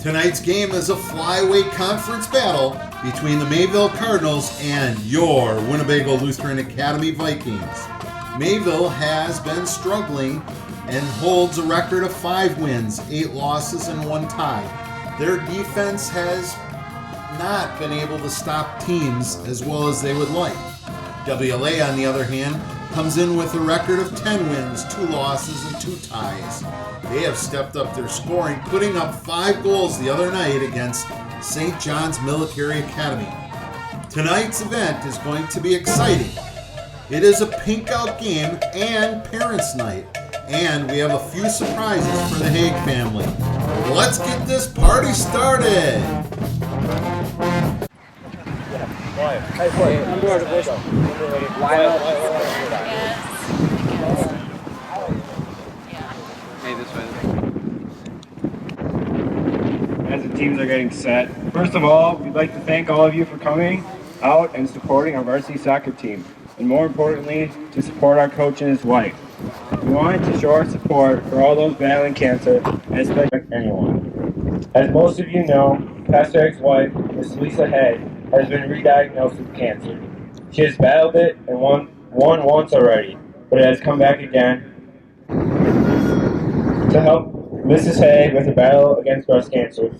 Tonight's game is a flyweight conference battle between the Mayville Cardinals and your Winnebago Lutheran Academy Vikings. Mayville has been struggling and holds a record of 5 wins, 8 losses, and 1 tie. Their defense has not been able to stop teams as well as they would like. WLA, on the other hand, comes in with a record of 10 wins, 2 losses, and 2 ties. They have stepped up their scoring, putting up 5 goals the other night against St. John's Military Academy. Tonight's event is going to be exciting. It is a pink out game and parents' night, and we have a few surprises for the Haig family. Let's get this party started! As the teams are getting set, first of all, we'd like to thank all of you for coming out and supporting our varsity soccer team, and more importantly, to support our coach and his wife. We wanted to show our support for all those battling cancer, and especially anyone. As most of you know, Pastor Eric's wife, Miss Lisa Hay, has been re-diagnosed with cancer. She has battled it and won once already, but it has come back again. To help Mrs. Hay with the battle against breast cancer,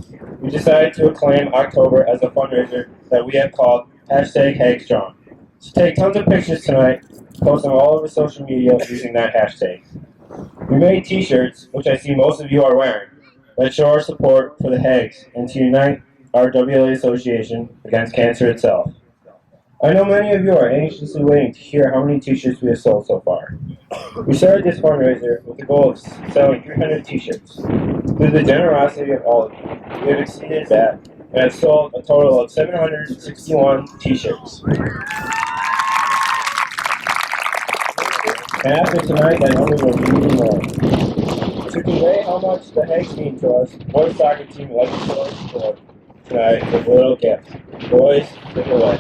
we decided to acclaim October as a fundraiser that we have called #HaigStrong. So take tons of pictures tonight, post them all over social media using that hashtag. We made t-shirts, which I see most of you are wearing, that show our support for the Haigs and to unite our WLA Association against cancer itself. I know many of you are anxiously waiting to hear how many t-shirts we have sold so far. We started this fundraiser with the goal of selling 300 t-shirts. Through the generosity of all of you, we have exceeded that and have sold a total of 761 t-shirts. And after tonight, that number will be even more. To convey how much the Haigs mean to us, one soccer team would like to show our support tonight with a little gift. Boys, take it away.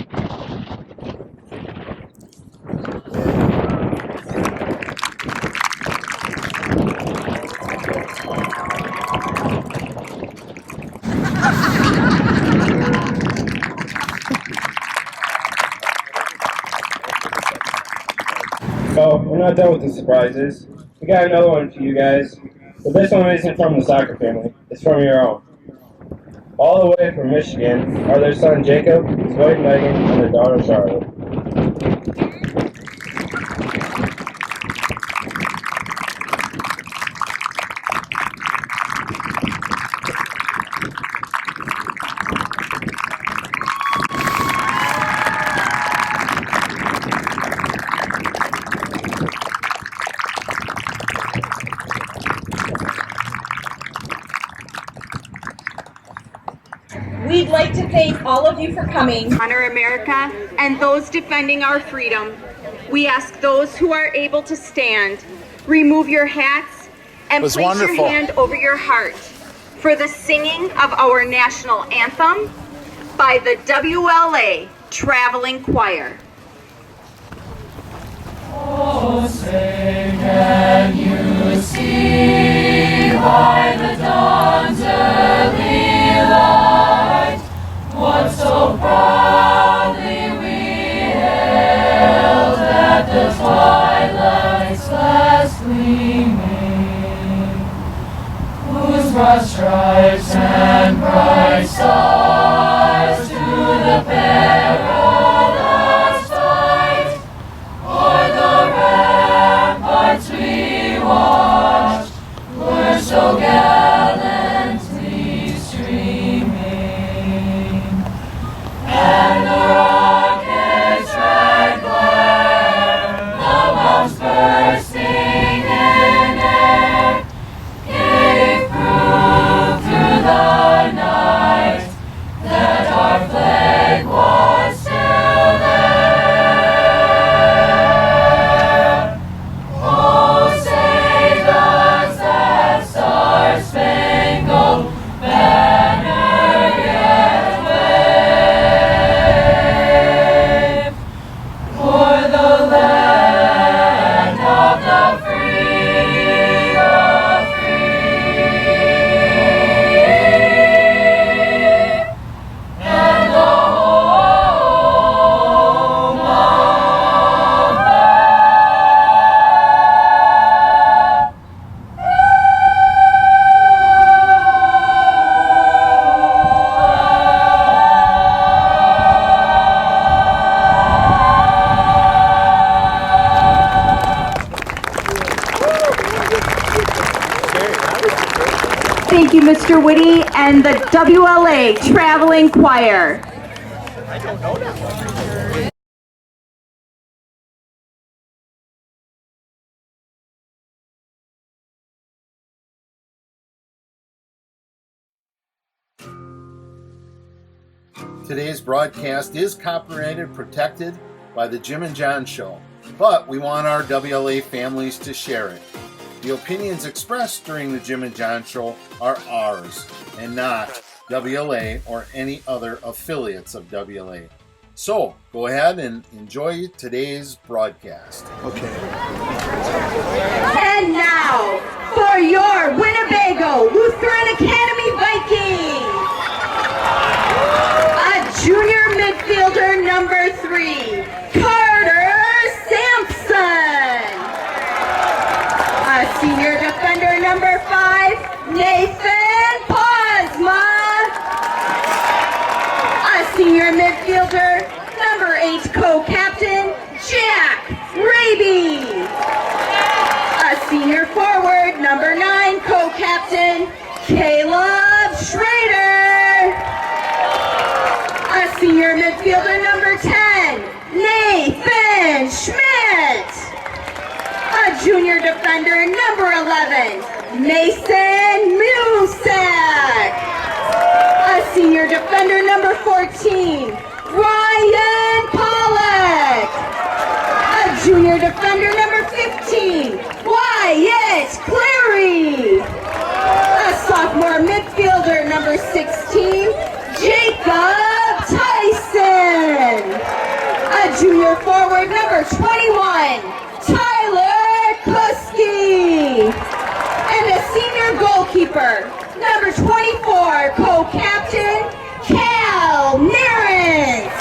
So, we're not done with the surprises. We got another one for you guys. But this one isn't from the soccer family. It's from your own. All the way from Michigan are their son Jacob, his wife Megan, and their daughter Charlotte. We'd like to thank all of you for coming. Honor America and those defending our freedom. We ask those who are able to stand, remove your hats and place your hand over your heart for the singing of our national anthem by the WLA Traveling Choir. Oh, say can you see by the dawn's early light what so proudly we hailed at the twilight's last gleaming, whose broad stripes and bright stars to the perilous fight o'er the ramparts we watched were so gallantly streaming, and the rocket's red glare, the bombs bursting in air, gave proof through Mr. Whitty and the WLA Traveling Choir. Today's broadcast is copyrighted, protected by the Jim and John Show, but we want our WLA families to share it. The opinions expressed during the Jim and John Show are ours and not WLA or any other affiliates of WLA. So go ahead and enjoy today's broadcast. Okay. And now, for your Winnebago Lutheran Academy Vikings, a junior midfielder number 3, Carter Sampson. A senior defender number 5, Nathan Posma. A senior midfielder number 8, co-captain, Jack Raby. A senior forward number 9, co-captain, Caleb Schrader. A senior midfielder number 10, Nathan Schmidt. A junior defender number 11, Mason Musak. A senior defender number 14, Ryan Pollock. A junior defender number 15, Wyatt Clary. A sophomore midfielder number 16, Jacob Tyson. A junior forward number 21, Tyler Kuski. And a senior goalkeeper number 24, co-captain, Cal Narrance.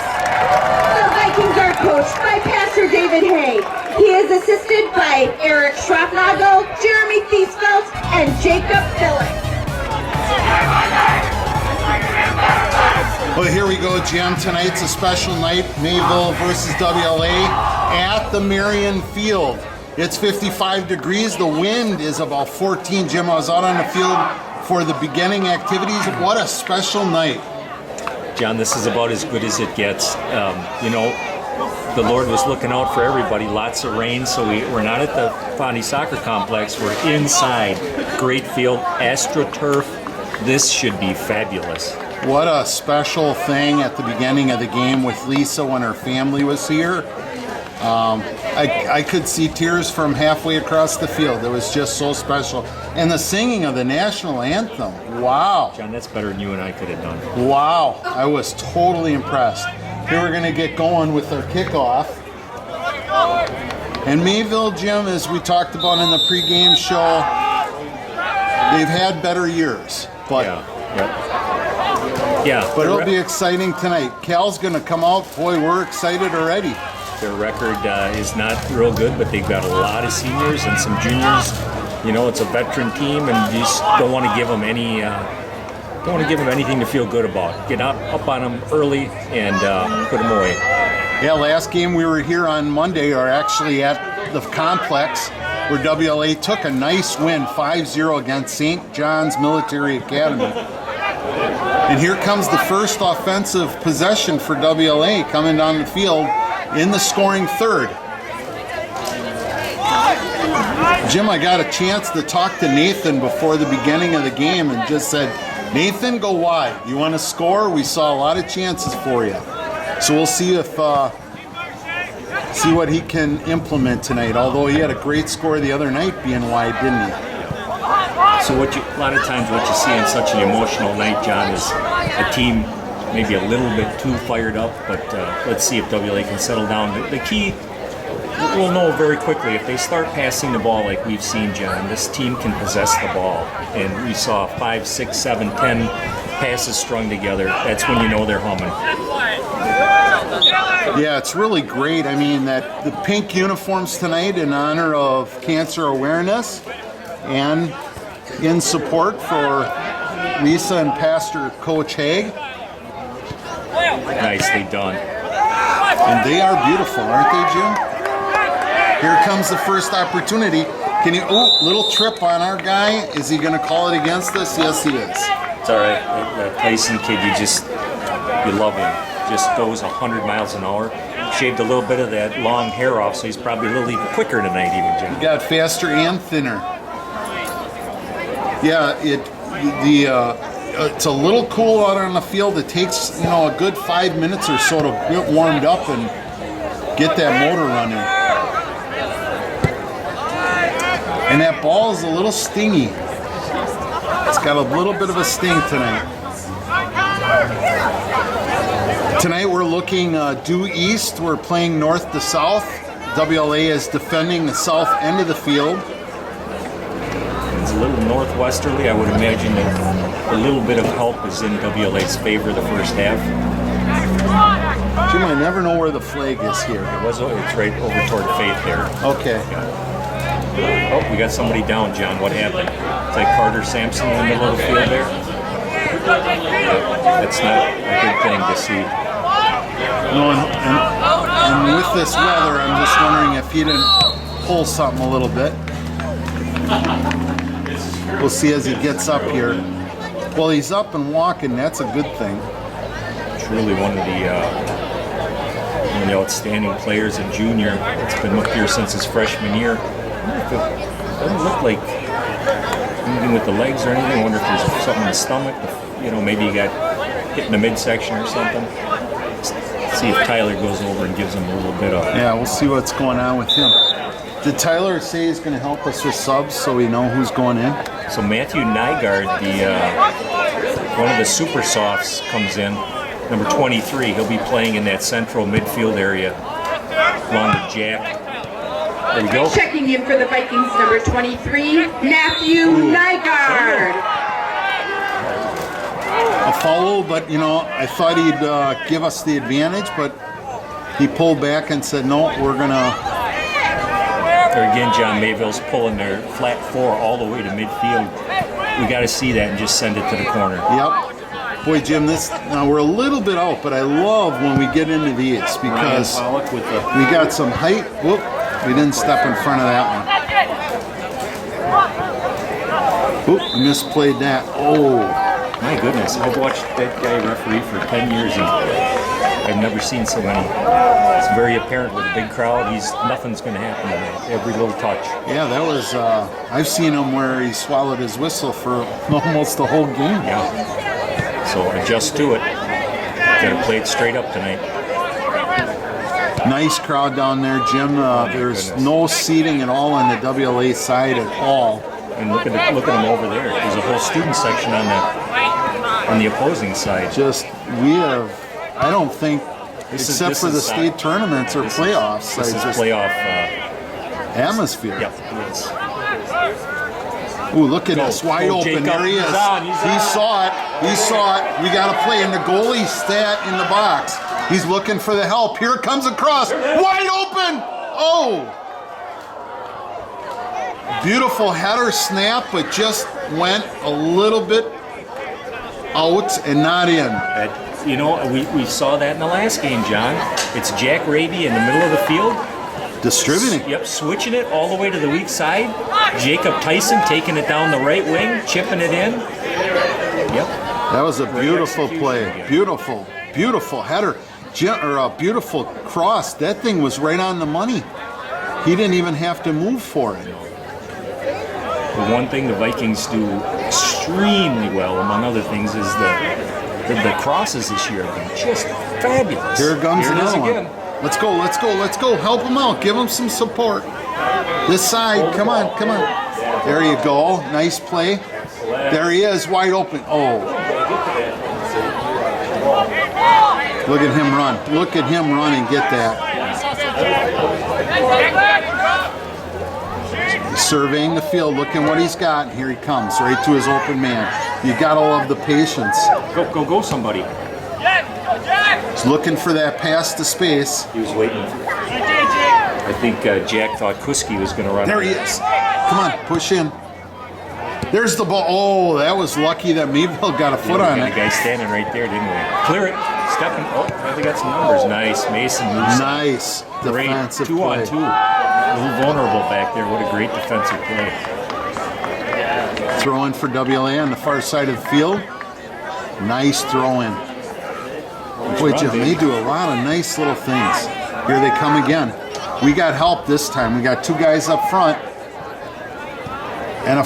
The Vikings are coached by Pastor David Hay. He is assisted by Eric Schroffnagel, Jeremy Thiesfeld, and Jacob Phillips. Well, here we go, Jim. Tonight's a special night, Mayville versus WLA at the Marion Field. It's 55 degrees. The wind is about 14. Jim, I was out on the field for the beginning activities. What a special night. John, this is about as good as it gets. The Lord was looking out for everybody. Lots of rain, so we're not at the Fondy Soccer Complex. We're inside. Great field, AstroTurf. This should be fabulous. What a special thing at the beginning of the game with Lisa when her family was here. I could see tears from halfway across the field. It was just so special. And the singing of the national anthem. Wow. John, that's better than you and I could have done. Wow. I was totally impressed. Here we're going to get going with our kickoff. And Mayville, Jim, as we talked about in the pregame show, they've had better years. But But it'll be exciting tonight. Cal's going to come out. Boy, we're excited already. Their record is not real good, but they've got a lot of seniors and some juniors. You know, it's a veteran team, and you just don't want to give them any. Don't want to give them anything to feel good about. Get up on them early and put them away. Yeah, last game we were here on Monday, or actually at the complex, where WLA took a nice win, 5-0 against St. John's Military Academy. And here comes the first offensive possession for WLA coming down the field in the scoring third. Jim, I got a chance to talk to Nathan before the beginning of the game and just said, Nathan, go wide. You want to score? We saw a lot of chances for you. So we'll see if see what he can implement tonight. Although he had a great score the other night being wide, didn't he? So a lot of times what you see in such an emotional night, John, is a team maybe a little bit too fired up, but let's see if WLA can settle down. The key, we'll know very quickly, if they start passing the ball like we've seen, John, this team can possess the ball. And we saw 5, 6, 7, 10 passes strung together. That's when you know they're humming. Yeah, it's really great. I mean, that the pink uniforms tonight in honor of cancer awareness and in support for Lisa and Pastor Coach Haig. Nicely done. And they are beautiful, aren't they, Jim? Here comes the first opportunity. Can you? Oh, little trip on our guy. Is he going to call it against us? Yes, he is. It's all right. That Tyson kid, you love him. Just goes 100 miles an hour. Shaved a little bit of that long hair off, so he's probably a little even quicker tonight, even, Jim. He got faster and thinner. Yeah, it's a little cool out on the field. It takes a good 5 minutes or so to get warmed up and get that motor running. And that ball is a little stingy. It's got a little bit of a sting tonight. Tonight we're looking due east. We're playing north to south. WLA is defending the south end of the field. It's a little northwesterly. I would imagine that a little bit of help is in WLA's favor the first half. Jim, I never know where the flag is here. It's right over toward Faith there. Okay. Yeah. Oh, we got somebody down, John. What happened? It's like Carter Sampson in the middle of the field there. That's not a good thing to see. No, and with this weather, I'm just wondering if he didn't pull something a little bit. We'll see as he gets up here. Well, he's up and walking. That's a good thing. Truly one of the outstanding players in junior. It's been up here since his freshman year. It doesn't look like anything with the legs or anything. I wonder if there's something in the stomach. Maybe he got hit in the midsection or something. See if Tyler goes over and gives him a little bit of. Yeah, we'll see what's going on with him. Did Tyler say he's going to help us with subs so we know who's going in? So Matthew Nygaard, one of the super softs, comes in. Number 23. He'll be playing in that central midfield area along with Jack. There we go. Checking in for the Vikings, number 23, Matthew Nygaard. A foul, but I thought he'd give us the advantage, but he pulled back and said, no, we're going to. There again, John Mayville's pulling their flat four all the way to midfield. We got to see that and just send it to the corner. Yep. Boy, Jim, now we're a little bit out, but I love when we get into these because we got some height. Whoop, we didn't step in front of that one. Oop, we misplayed that. Oh. My goodness, I've watched that guy referee for 10 years and I've never seen so many. It's very apparent with a big crowd. Nothing's going to happen tonight. Every little touch. Yeah, that was. I've seen him where he swallowed his whistle for almost the whole game. Yeah. So adjust to it. Got to play it straight up tonight. Nice crowd down there, Jim. There's no seating at all on the WLA side at all. And look at them over there. There's a whole student section on the opposing side. I don't think, except for the state tournaments or playoffs. This is playoff atmosphere. Yep, it is. Ooh, look at this, wide open. Jacob. There he is. He saw it. We got to play in the goalie stat in the box. He's looking for the help. Here it comes across. Wide open. Oh. Beautiful header snap, but just went a little bit out and not in. We saw that in the last game, John. It's Jack Raby in the middle of the field. Distributing. Yep, switching it all the way to the weak side. Jacob Tyson taking it down the right wing, chipping it in. Yep. That was a beautiful play. Beautiful, beautiful header. Or a beautiful cross. That thing was right on the money. He didn't even have to move for it. The one thing the Vikings do extremely well, among other things, is the crosses this year have been just fabulous. Here comes another one. Let's go. Help him out. Give him some support. This side. Come on. There you go. Nice play. There he is, wide open. Oh. Look at him run. Look at him run and get that. He's surveying the field, looking what he's got. And here he comes, right to his open man. You gotta love the patience. Go, somebody. He's looking for that pass to space. He was waiting. I think Jack thought Kuski was going to run. There he is. Come on, push in. There's the ball. Oh, that was lucky that Mayville got a foot on it. The guy standing right there, didn't we? Clear it. Stepping. Oh, they got some numbers. Nice. Mason moves. Nice defensive play. 2-on-2. A little vulnerable back there. What a great defensive play. Throw in for WLA on the far side of the field. Nice throw in. Boy, Jim, they do a lot of nice little things. Here they come again. We got help this time. We got two guys up front. And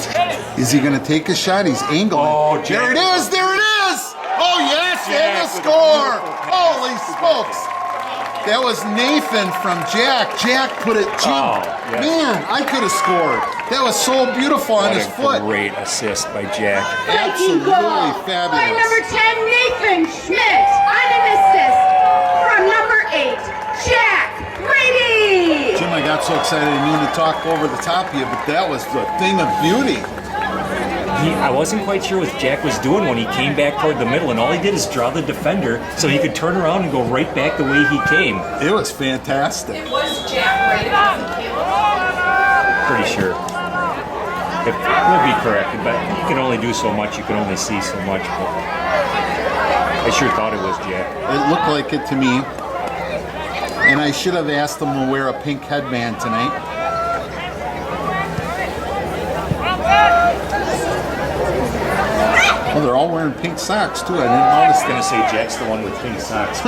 is he going to take a shot? He's angling. Oh, there it is! There it is! Oh, yes! And a score! Holy smokes! That was Nathan from Jack. Jack put it. Oh, yes. Man, I could have scored. That was so beautiful on his foot. Great assist by Jack. Absolutely fabulous. By number 10, Nathan Schmidt. On an assist from number 8, Jack Brady. Jim, I got so excited I knew to talk over the top of you, but that was the thing of beauty. I wasn't quite sure what Jack was doing when he came back toward the middle, and all he did is draw the defender so he could turn around and go right back the way he came. It was fantastic. It was Jack Brady. Pretty sure. It will be corrected, but you can only do so much. You can only see so much. But I sure thought it was Jack. It looked like it to me. And I should have asked them to wear a pink headband tonight. Well, they're all wearing pink socks too. I didn't I notice was going to that. say Jack's the one with pink socks.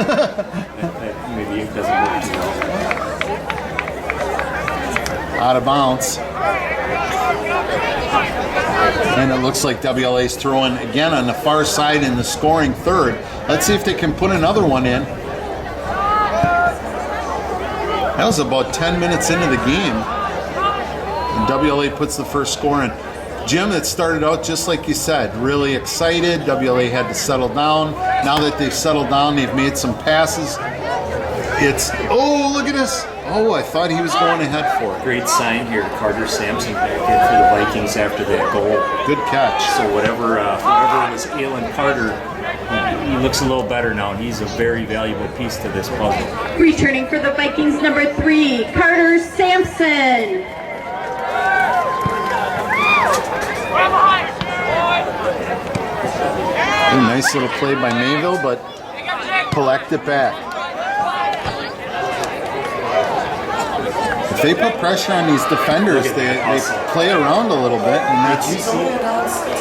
Maybe it doesn't work too well. Out of bounds. And it looks like WLA's throwing again on the far side in the scoring third. Let's see if they can put another one in. That was about 10 minutes into the game. And WLA puts the first score in. Jim, it started out just like you said, really excited. WLA had to settle down. Now that they've settled down, they've made some passes. Oh, look at this. Oh, I thought he was going ahead for it. Great sign here, Carter Sampson back in for the Vikings after that goal. Good catch. So whatever was ailing Carter, he looks a little better now. He's a very valuable piece to this puzzle. Returning for the Vikings, number 3, Carter Sampson. A nice little play by Mayville, but collect it back. If they put pressure on these defenders, they play around a little bit, and that's just announce it.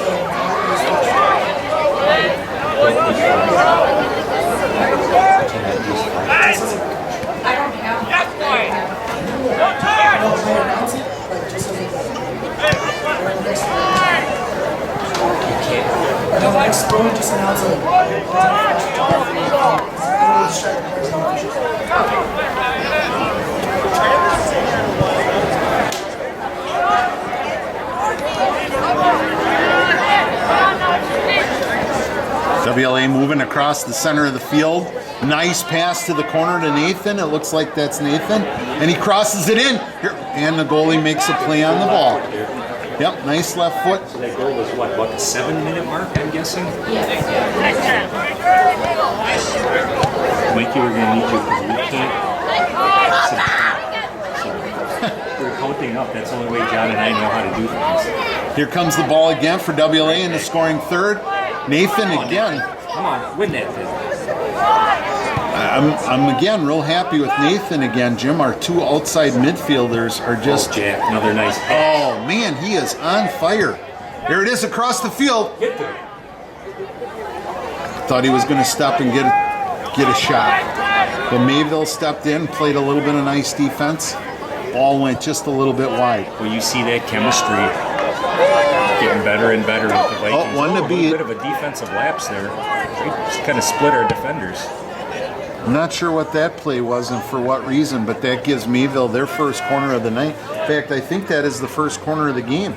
WLA moving across the center of the field. Nice pass to the corner to Nathan. It looks like that's Nathan. And he crosses it in. Here, and the goalie makes a play on the ball. Yep, nice left foot. So that goal was what, about the 7-minute mark, I'm guessing? Mikey, we're going to need you because we can't. So we're counting up. That's the only way John and I know how to do things. Here comes the ball again for WLA in the scoring third. Nathan again. Come on, win that thing. I'm again real happy with Nathan again, Jim. Our two outside midfielders are just... Oh, Jack, another nice pass. Oh, man, he is on fire. Here it is across the field. Get there. Thought he was going to step and get a shot. But Mayville stepped in, played a little bit of nice defense. Ball went just a little bit wide. Well, you see that chemistry getting better and better with the Vikings. One to a be... little bit of a defensive lapse there. They just kind of split our defenders. I'm not sure what that play was and for what reason, but that gives Mayville their first corner of the night. In fact, I think that is the first corner of the game.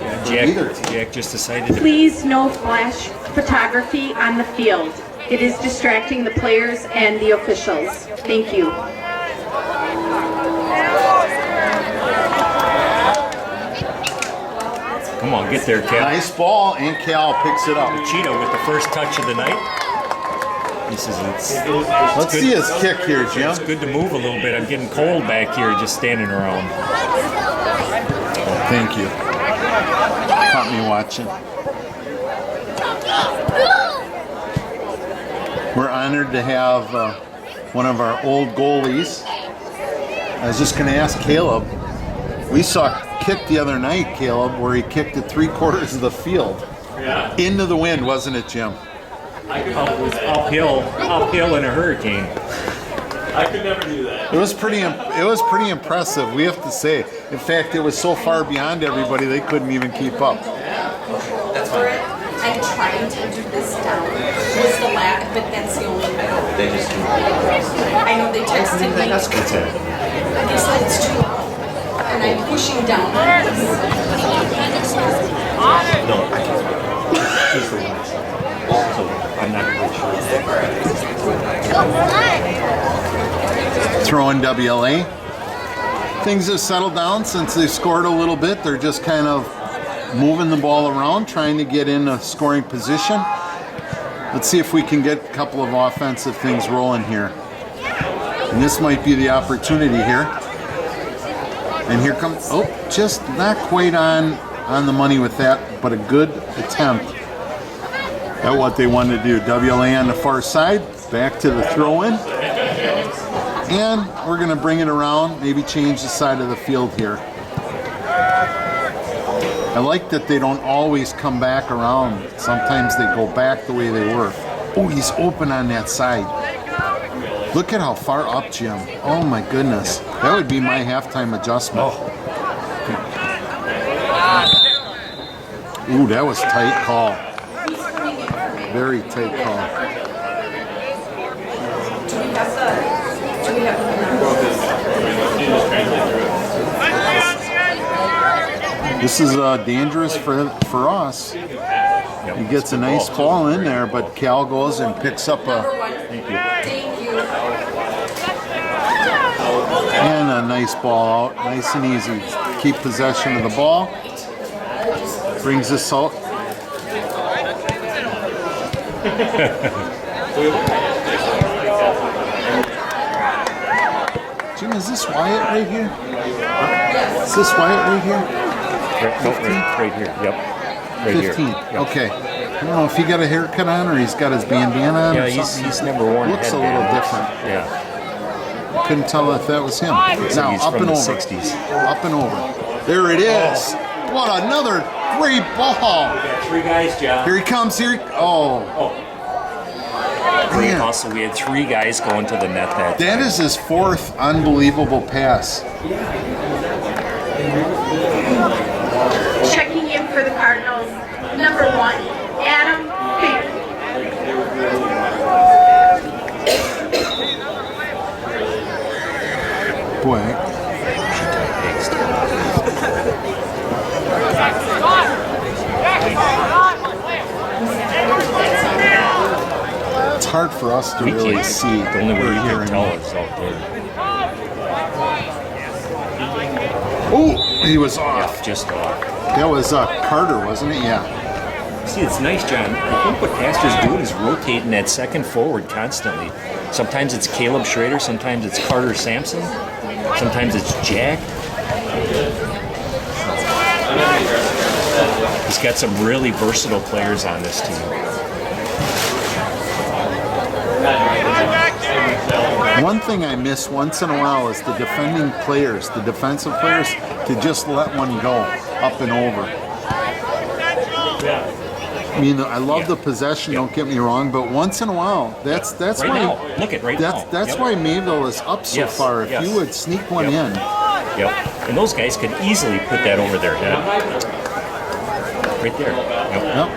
Yeah, Jack just decided to... Please no flash photography on the field. It is distracting the players and the officials. Thank you. Come on, get there, Cal. Nice ball, and Cal picks it up. Cheetah with the first touch of the night. Let's see his kick here, Jim. It's good to move a little bit. I'm getting cold back here just standing around. Oh, thank you. Caught me watching. We're honored to have one of our old goalies I was just going to ask Caleb. We saw a kick the other night, Caleb, where he kicked it 3/4 of the field. Yeah. Into the wind, wasn't it, Jim? Uphill in a hurricane. I could never do that. It was pretty impressive, we have to say. In fact, it was so far beyond everybody, they couldn't even keep up. I'm trying to do this down. Was the lack, but that's the only way. I know they texted me. They said it's too loud. And I'm pushing down. No, he's the one. So I'm not quite sure. Throwing WLA. Things have settled down since they scored a little bit. They're just kind of moving the ball around, trying to get in a scoring position. Let's see if we can get a couple of offensive things rolling here. And this might be the opportunity here. And here comes, oh, just not quite on the money with that, but a good attempt at what they wanted to do. WLA on the far side, back to the throw-in. And we're going to bring it around, maybe change the side of the field here. I like that they don't always come back around. Sometimes they go back the way they were. Oh, he's open on that side. Look at how far up, Jim. Oh my goodness. That would be my halftime adjustment. Ooh, that was a tight call. Very tight call. This is dangerous for us. He gets a nice ball in there, but Cal goes and picks up a and a nice ball out, nice and easy. Keep possession of the ball. Brings us out. Jim, is this Wyatt right here? Is this Wyatt right here? Right here. Yep. Right 15. Here. Yep. Okay. I don't know if he got a haircut on or he's got his bandana on. Yeah, or he's never worn. Looks a little different. Yeah. Couldn't tell if that was him. Now he's up from and the over. 60s. Up and over. There it is. What another great ball. Three guys, John. Here he comes. Great Man. hustle. We had three guys going to the net that time. That is his fourth unbelievable pass. Checking in for the Cardinals, number 1, Adam Pink. Boy. It's hard for us to really can't see. The only way you here can and tell there. is out there. Oh, he was off. Yeah, just off. That was Carter, wasn't it? Yeah. See, it's nice, John. I think what Pastor's doing is rotating that second forward constantly. Sometimes it's Caleb Schrader, sometimes it's Carter Sampson, sometimes it's Jack. He's got some really versatile players on this team. One thing I miss once in a while is the defending players, the defensive players, to just let one go up and over. I mean, I love the possession. Don't get me wrong, but once in a while, that's Right why. now. Look at right now. That's why Mayville is up so Yes, far. If yes. you would sneak one in, Yep. And those guys could easily put that over their head. Right there. Yep. yep.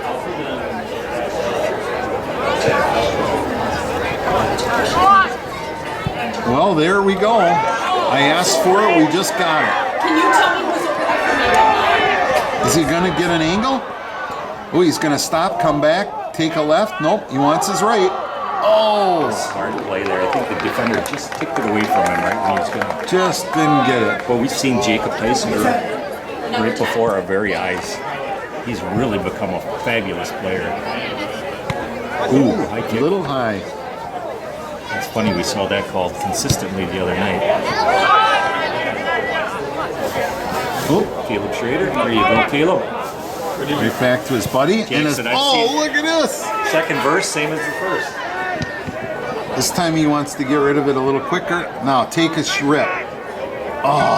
Well, there we go. I asked for it. We just got it. Can you tell me who's over there for me? Is he gonna get an angle? Oh, he's gonna stop, come back, take a left. Nope, he wants his right. Oh, Hard play there. I think the defender just took it away from him right when he was going. just didn't get it. Well, we've seen Jacob Tyson right before our very eyes. He's really become a fabulous player. Ooh, high a kick. little high. It's funny, we saw that called consistently the other night. Oh, Caleb Schrader, there you go, Caleb. right back to his buddy. And his, Jackson, I've oh, seen- look at this. Second verse, same as the first. This time he wants to get rid of it a little quicker. Now, take a rip. Oh,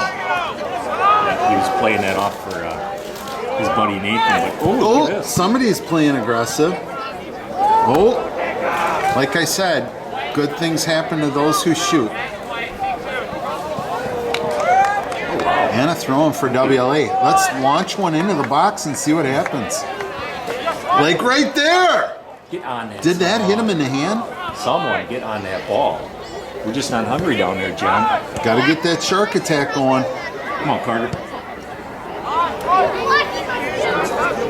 He was playing that off for his buddy Nathan. But look at this. somebody's playing aggressive. Oh, like I said, good things happen to those who shoot. And a throw in for WLA. Let's launch one into the box and see what happens. Like right there. Get on that. Did that hit him in the hand? Someone get on that ball. We're just not hungry down there, John. Got to get that shark attack going. Come on, Carter.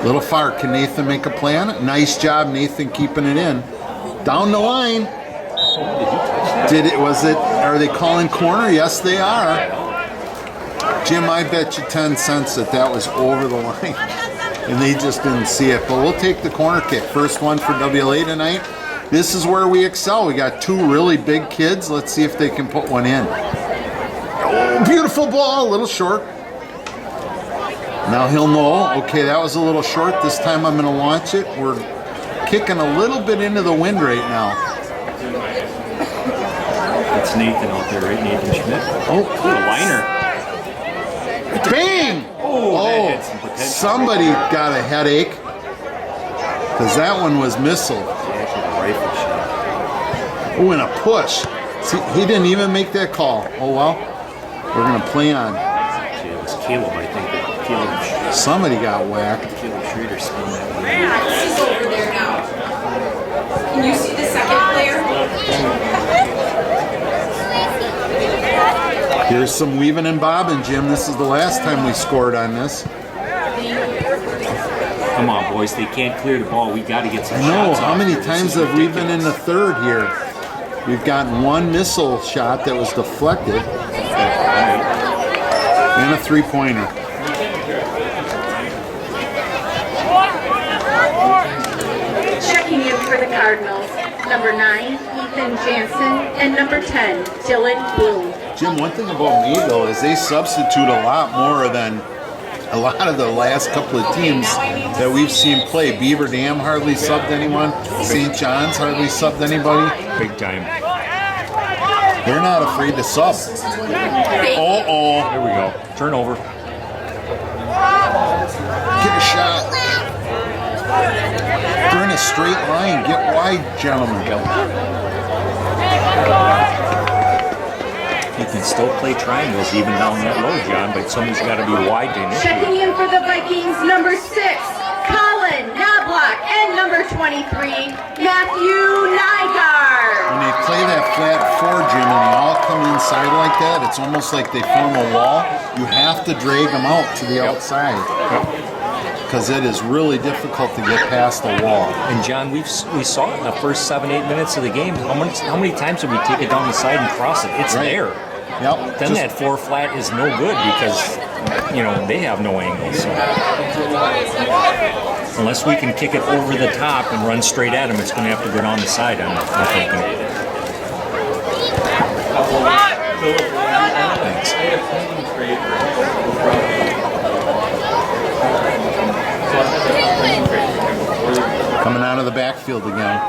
Little far. Can Nathan make a play on it? Nice job, Nathan, keeping it in. Down the line. Did it? Was it? Are they calling corner? Yes, they are. Jim, I bet you 10 cents that was over the line, and they just didn't see it. But we'll take the corner kick. First one for WLA tonight. This is where we excel. We got two really big kids. Let's see if they can put one in. Oh, beautiful ball, a little short. Now he'll know, okay, that was a little short. This time I'm going to launch it. We're kicking a little bit into the wind right now. That's Nathan out there, right? Nathan Schmidt. Oh, the liner. Bang! Oh, that had some potential. Somebody got a headache because that one was missile. Rifle shot. Oh, and a push. See, he didn't even make that call. Oh, well. We're going to play on. Actually, it was Caleb, I think. Caleb. Somebody got whacked. Caleb Schrader spun that way. He's over there now. Can you see the second player? Here's some weaving and bobbing, Jim. This is the last time we scored on this. Come on, boys. They can't clear the ball. We got to get some No, shots how off many here. This times is have we been in the ridiculous. third here? We've gotten one missile shot that was deflected and a three-pointer. Checking in for the Cardinals, number 9, Ethan Jansen, and number 10, Dylan Bloom. Jim, one thing about Mayville is they substitute a lot more than a lot of the last couple of teams that we've seen play. Beaver Dam hardly subbed anyone. St. John's hardly subbed anybody. Big time. They're not afraid to sub. Uh-oh. There we go. Turnover. Get a shot. They're in a straight line. Get wide, gentlemen. You can still play triangles even down that low, John, but somebody's got to be wide to initiate. Checking in for the Vikings, number 6, Colin Knobloch, and number 23, Matthew Nygaard. When they play that flat four, Jim, and they all come inside like that, it's almost like they form a wall. You have to drag them out to the outside. Because it is really difficult to get past the wall. And John, we saw it in the first 7-8 minutes of the game. How many times did we take it down the side and cross it? It's Right. there. Yep. Then that 4 flat is no good because, they have no angles. So. Unless we can kick it over the top and run straight at him, it's going to have to go down the side, I'm thinking. Thanks. Coming out of the backfield again.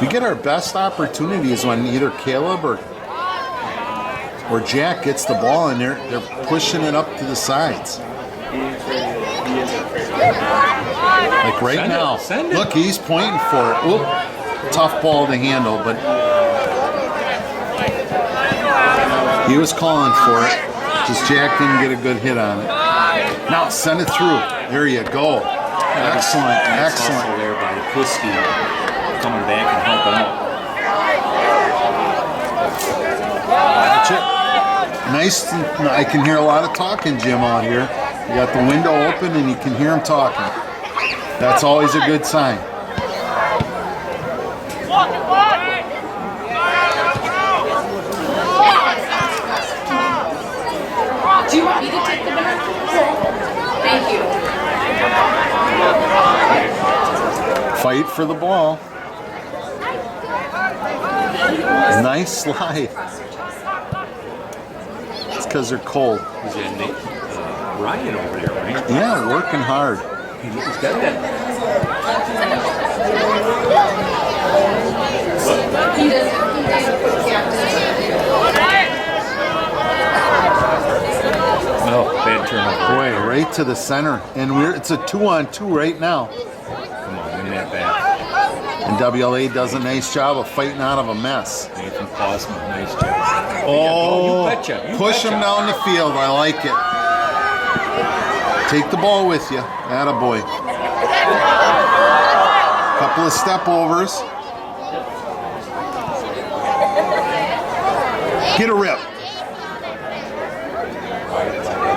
We get our best opportunities when either Caleb or Jack gets the ball and they're pushing it up to the sides. Like right Send now. it, send it. Look, he's pointing for it. Oop, tough ball to handle, but he was calling for it. Just Jack didn't get a good hit on it. Now send it through. There you go. Excellent, Nice excellent. hustle there by Kuski coming back and helping out. Watch it. Nice. I can hear a lot of talking, Jim, out here. You got the window open and you can hear him talking. That's always a good sign. Do you want me to take the back? Thank you. Fight for the ball. Nice slide. It's because they're cold. Is that Nate, Ryan over there, right? Yeah, working hard. He's got that. He doesn't put captain. to the center, and it's a 2-on-2 right now. Come on, win that back. And WLA does a nice job of fighting out of a mess. Nathan Clausman, nice job. Oh, you betcha. Push him down the field. I like it. Take the ball with you. Attaboy. Couple of step overs. Get a rip.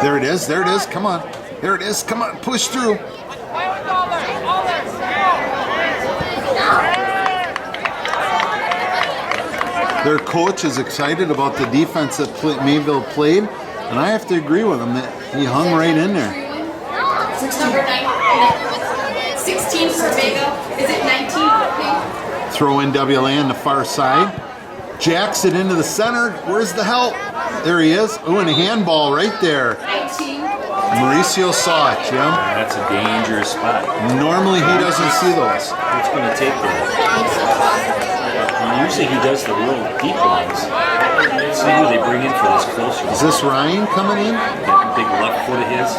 There it is. There it is. Come on. There it is. Come on. Push through. Their coach is excited about the defense that Mayville played, and I have to agree with him that he hung right in there. Number 16 for Vega. Is it 19 for Pink? Throw in WLA on the far side. Jacks it into the center. Where's the help? There he is. Ooh, and a handball right there. 19. Mauricio saw it, Jim. That's a dangerous spot. Normally he doesn't see those. What's going to take that? Usually he does the real deep ones. See who they bring in for this closer. Is this Ryan coming in? That big left foot of his.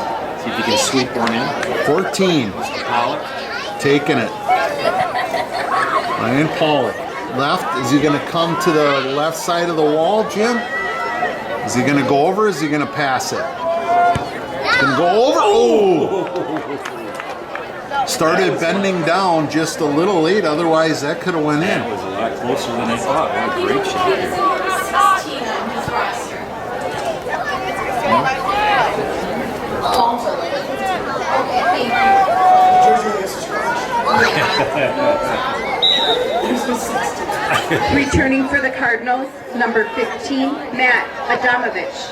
See if he can sweep one in. 14. Pollock. Taking it. Ryan Pollock. Left. Is he going to come to the left side of the wall, Jim? Is he going to go over or is he going to pass it? He's going to go over. Oh! Started bending down just a little late. Otherwise, that could have went in. That was a lot closer than I thought. What a great shot here. 16 on his roster. Returning for the Cardinals, number 15, Matt Adamovich.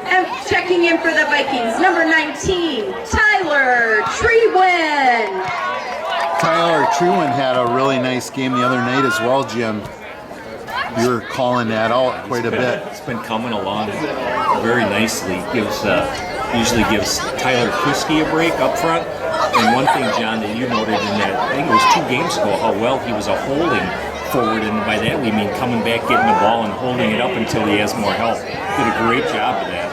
And checking in for the Vikings, number 19, Tyler Treewin. Tyler Treewin had a really nice game the other night as well, Jim. You were calling that out quite a bit. It's been coming along very nicely. Usually gives Tyler Kuski a break up front. And one thing, John, that you noted in that, I think it was 2 games ago, how well he was a holding forward, and by that we mean coming back, getting the ball, and holding it up until he has more help. Did a great job of that.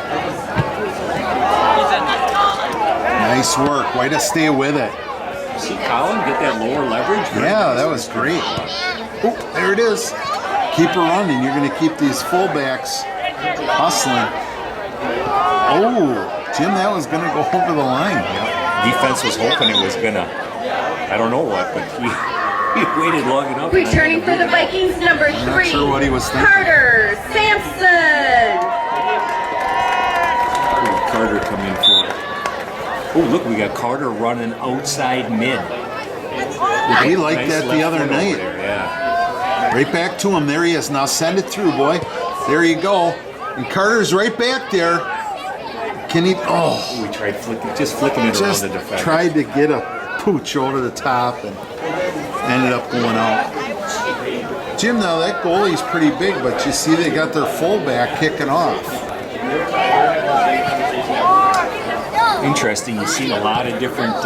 Nice work. Way to stay with it. See Colin get that lower leverage? Yeah, that was great. Oh, there it is. Keep her running. You're going to keep these fullbacks hustling. Oh, Jim, that was going to go over the line. Defense was hoping it was going to, I don't know what, but he waited long enough. Returning for the Vikings, number 3, Not sure what he was thinking. Carter Sampson. Carter coming for it. Oh, look, we got Carter running outside mid. We liked that the other night. There, yeah. Right back to him. There he is. Now send it through, boy. There you go. And Carter's right back there. Can he? Oh, We tried flicking it around the defender. tried to get a pooch over the top and ended up going out. Jim, now that goalie's pretty big, but you see they got their fullback kicking off. Interesting. You've seen a lot of different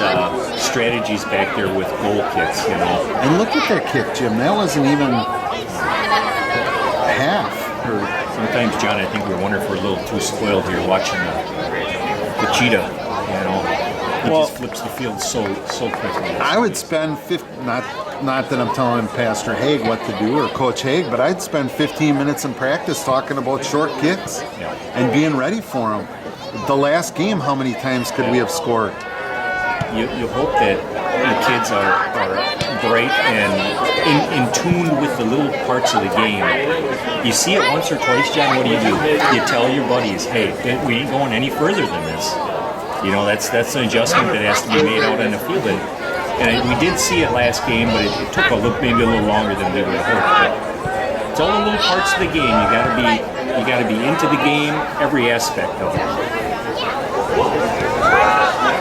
strategies back there with goal kicks, you know. And look at that kick, Jim. That wasn't even half. Sometimes, John, I think we wonder if we're a little too spoiled here watching the cheetah, you know. He just flips the field so quickly. I would spend not that I'm telling Pastor Haig what to do or Coach Haig, but I'd spend 15 minutes in practice talking about short kicks and being ready for them. The last game, how many times could we have scored? You hope that the kids are bright and in tune with the little parts of the game. You see it once or twice, John, what do? You tell your buddies, hey, we ain't going any further than this. You know, that's an adjustment that has to be made out on the field. And we did see it last game, but it took maybe a little longer than we would have hoped. But it's all the little parts of the game. You gotta be into the game, every aspect of it.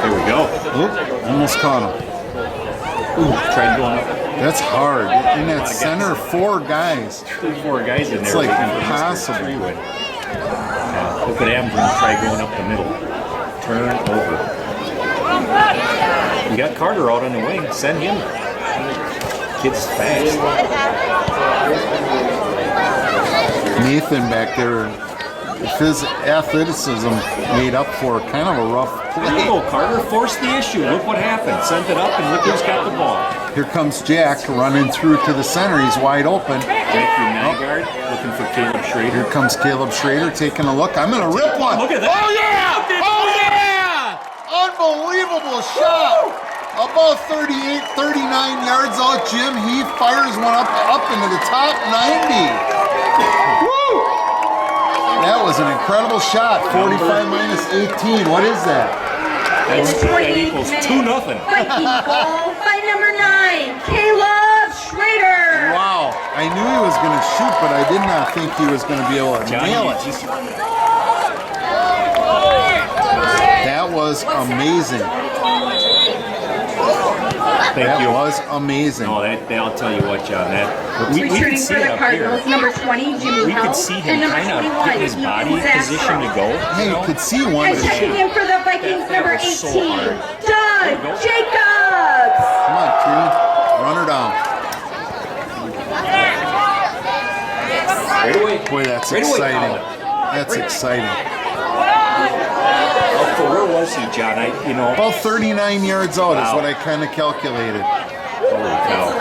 There we go. Oop, almost caught him. Ooh, tried going up. That's hard. In that center, 4 guys. 4 guys in there. It's like waiting for Mr. impossible. Treewin. Look what happens when you try going up the middle. Turn over. We got Carter out on the wing. Send him. Kid's fast. Nathan back there if his athleticism made up for kind of a rough There you play. go, Carter forced the issue. Look what happened. Sent it up, and look who's got the ball. Here comes Jack running through to the center. He's wide open. Matthew Nygaard looking for Caleb Schrader. Here comes Caleb Schrader taking a look. I'm going to rip one. Look at that. Oh, yeah! Oh, yeah! Unbelievable shot. About 38, 39 yards out, Jim. He fires one up into the top 90. Woo! That was an incredible shot. 45 minus 18. What is that? In the That 28th equals minute, 2-0. Viking goal by number 9, Caleb Schrader. Wow. I knew he was going to shoot, but I did not think he was going to be able to nail it. That was amazing. Thank you. That was amazing. No, I'll tell you what, John. We can Returning see for it the up Cardinals, here. number 20, Jimmy We Held, could see him and number kind of 21, get his body Ethan position to go. Hey, you could see one. And checking in for the Vikings, That number was 18, so hard. Doug Jacobs. Come on, Tree. Run her down. Right away. Boy, that's Right away, exciting. Colin. That's exciting. Oh, where was he, John? About 39 yards out is Wow. what I kind of calculated. Holy cow.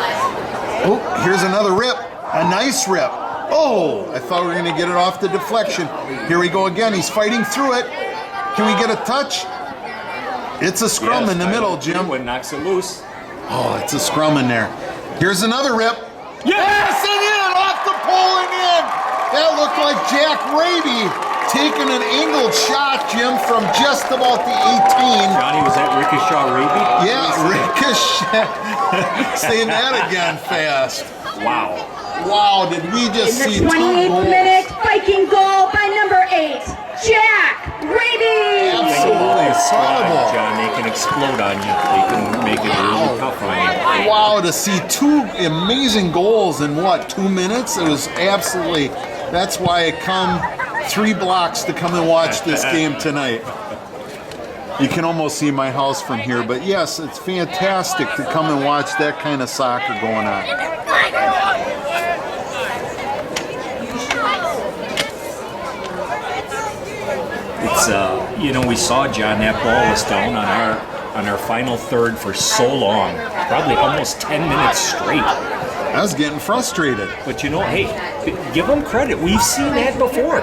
Oh, here's another rip. A nice rip. Oh, I thought we were going to get it off the deflection. Here we go again. He's fighting through it. Can we get a touch? It's a scrum Yes, in the middle, Jim. When knocks it loose. Oh, it's a scrum in there. Here's another rip. Yes, and in! Off the pole and in! That looked like Jack Raby taking an angled shot, Jim, from just about the 18. Johnny, was that Ricochet Raby? Yeah, ricochet. Say that again fast. Wow. Wow, did we just In see the 2 28th goals? minute, Viking goal by number 8, Jack Raby. Absolutely Squad, incredible. John, they can explode on you. They can make it really tough on you. Wow, to see 2 amazing goals in what, 2 minutes? It was absolutely, that's why I come 3 blocks to come and watch this game tonight. You can almost see my house from here, but yes, it's fantastic to come and watch that kind of soccer going on. It's we saw, John, that ball was down on our final third for so long, probably almost 10 minutes straight. I was getting frustrated. But hey, give them credit. We've seen that before.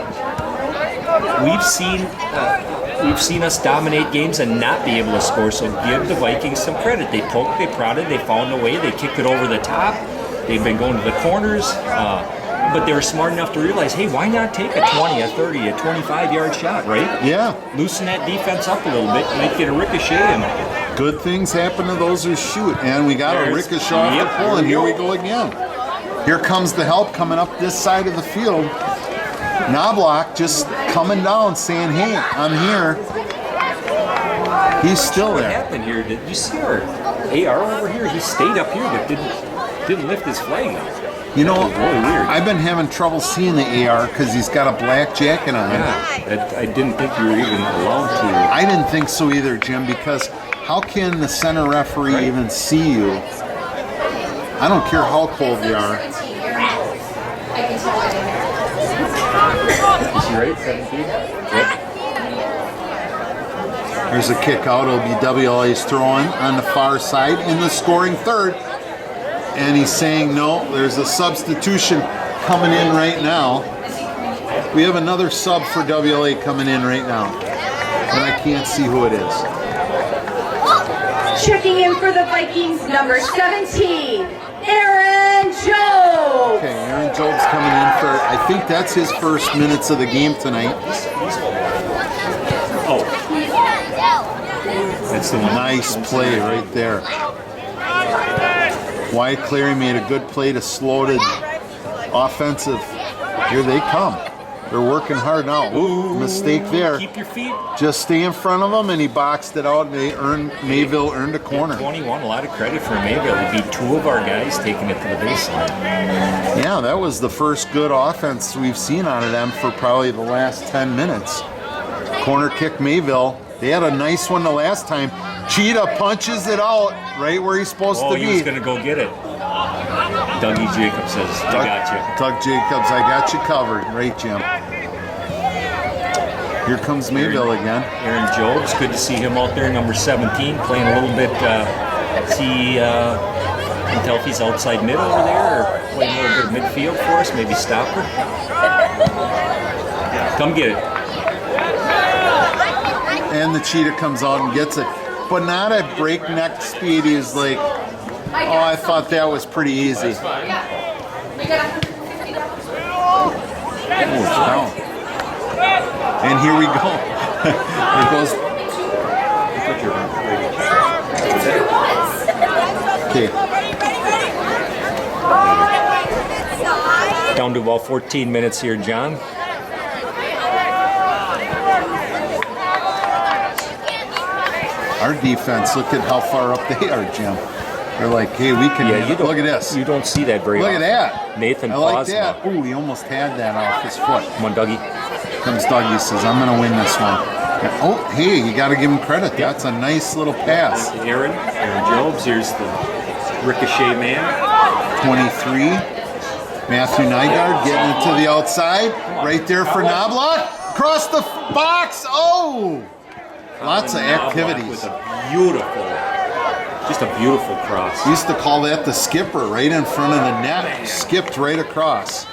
We've seen us dominate games and not be able to score. So give the Vikings some credit. They poked, they prodded, they found a way, they kicked it over the top. They've been going to the corners, but they were smart enough to realize, hey, why not take a 20, a 30, a 25-yard shot, right? Yeah. Loosen that defense up a little bit, might get a ricochet and Good things happen to those who shoot. And we got a ricochet off the pole, and here we go again. Here comes the help coming up this side of the field. Knobloch just coming down saying, hey, I'm here. He's still What there. happened here? Did you see our AR over here? He stayed up here but didn't lift his flag up. You know, Really weird. I've been having trouble seeing the AR because he's got a black jacket on. Yeah, I didn't think you were even allowed to. I didn't think so either, Jim, because how can the center referee even see you? I don't care how cold you are. Is he right? 17? Yep. There's a kick out. It'll be WLA's throwing on the far side in the scoring third. And he's saying, no, there's a substitution coming in right now. We have another sub for WLA coming in right now. And I can't see who it is. Checking in for the Vikings, number 17, Aaron Jobe. Okay, Aaron Job's coming in for, I think that's his first minutes of the game tonight. Oh. That's the one. Nice play right there. Wyatt Cleary made a good play to slow the offensive. Here they come. They're working hard now. Ooh, mistake there. Keep your feet. Just stay in front of them, and he boxed it out, and Mayville earned a corner. 21, a lot of credit for Mayville. They beat two of our guys taking it to the baseline. Yeah, that was the first good offense we've seen out of them for probably the last 10 minutes. Corner kick Mayville. They had a nice one the last time. Cheetah punches it out right where he's supposed to He was be. going to go get it. Dougie Jacobs says, I got you. Doug Jacobs, I got you covered. Right, Jim. Here comes Mayville again. Aaron Jobs, good to see him out there, number 17, playing a little bit. Can tell if he's outside mid over there or playing a little bit of midfield for us, maybe stopper. Come get it. And the cheetah comes out and gets it. But not at breakneck speed. He's like, oh, I thought that was pretty easy. Oh, wow. And here we go. There goes. Okay. Down to about 14 minutes here, John. Our defense, look at how far up they are, Jim. They're like, hey, we can. Yeah, look at this. You don't see that very Look often. at that. Nathan I like Posma. that. Ooh, he almost had that off his foot. Come on, Dougie. Comes Dougie, says, I'm going to win this one. Oh, hey, you got to give him credit. That's a nice little pass. Aaron Jobs, here's the ricochet man. 23. Matthew Nygaard getting it to the outside. Right there for Knobloch. Across the box. Oh! Lots of activities. With a beautiful, just a beautiful cross. Used to call that the skipper, right in front of the net. Skipped right across.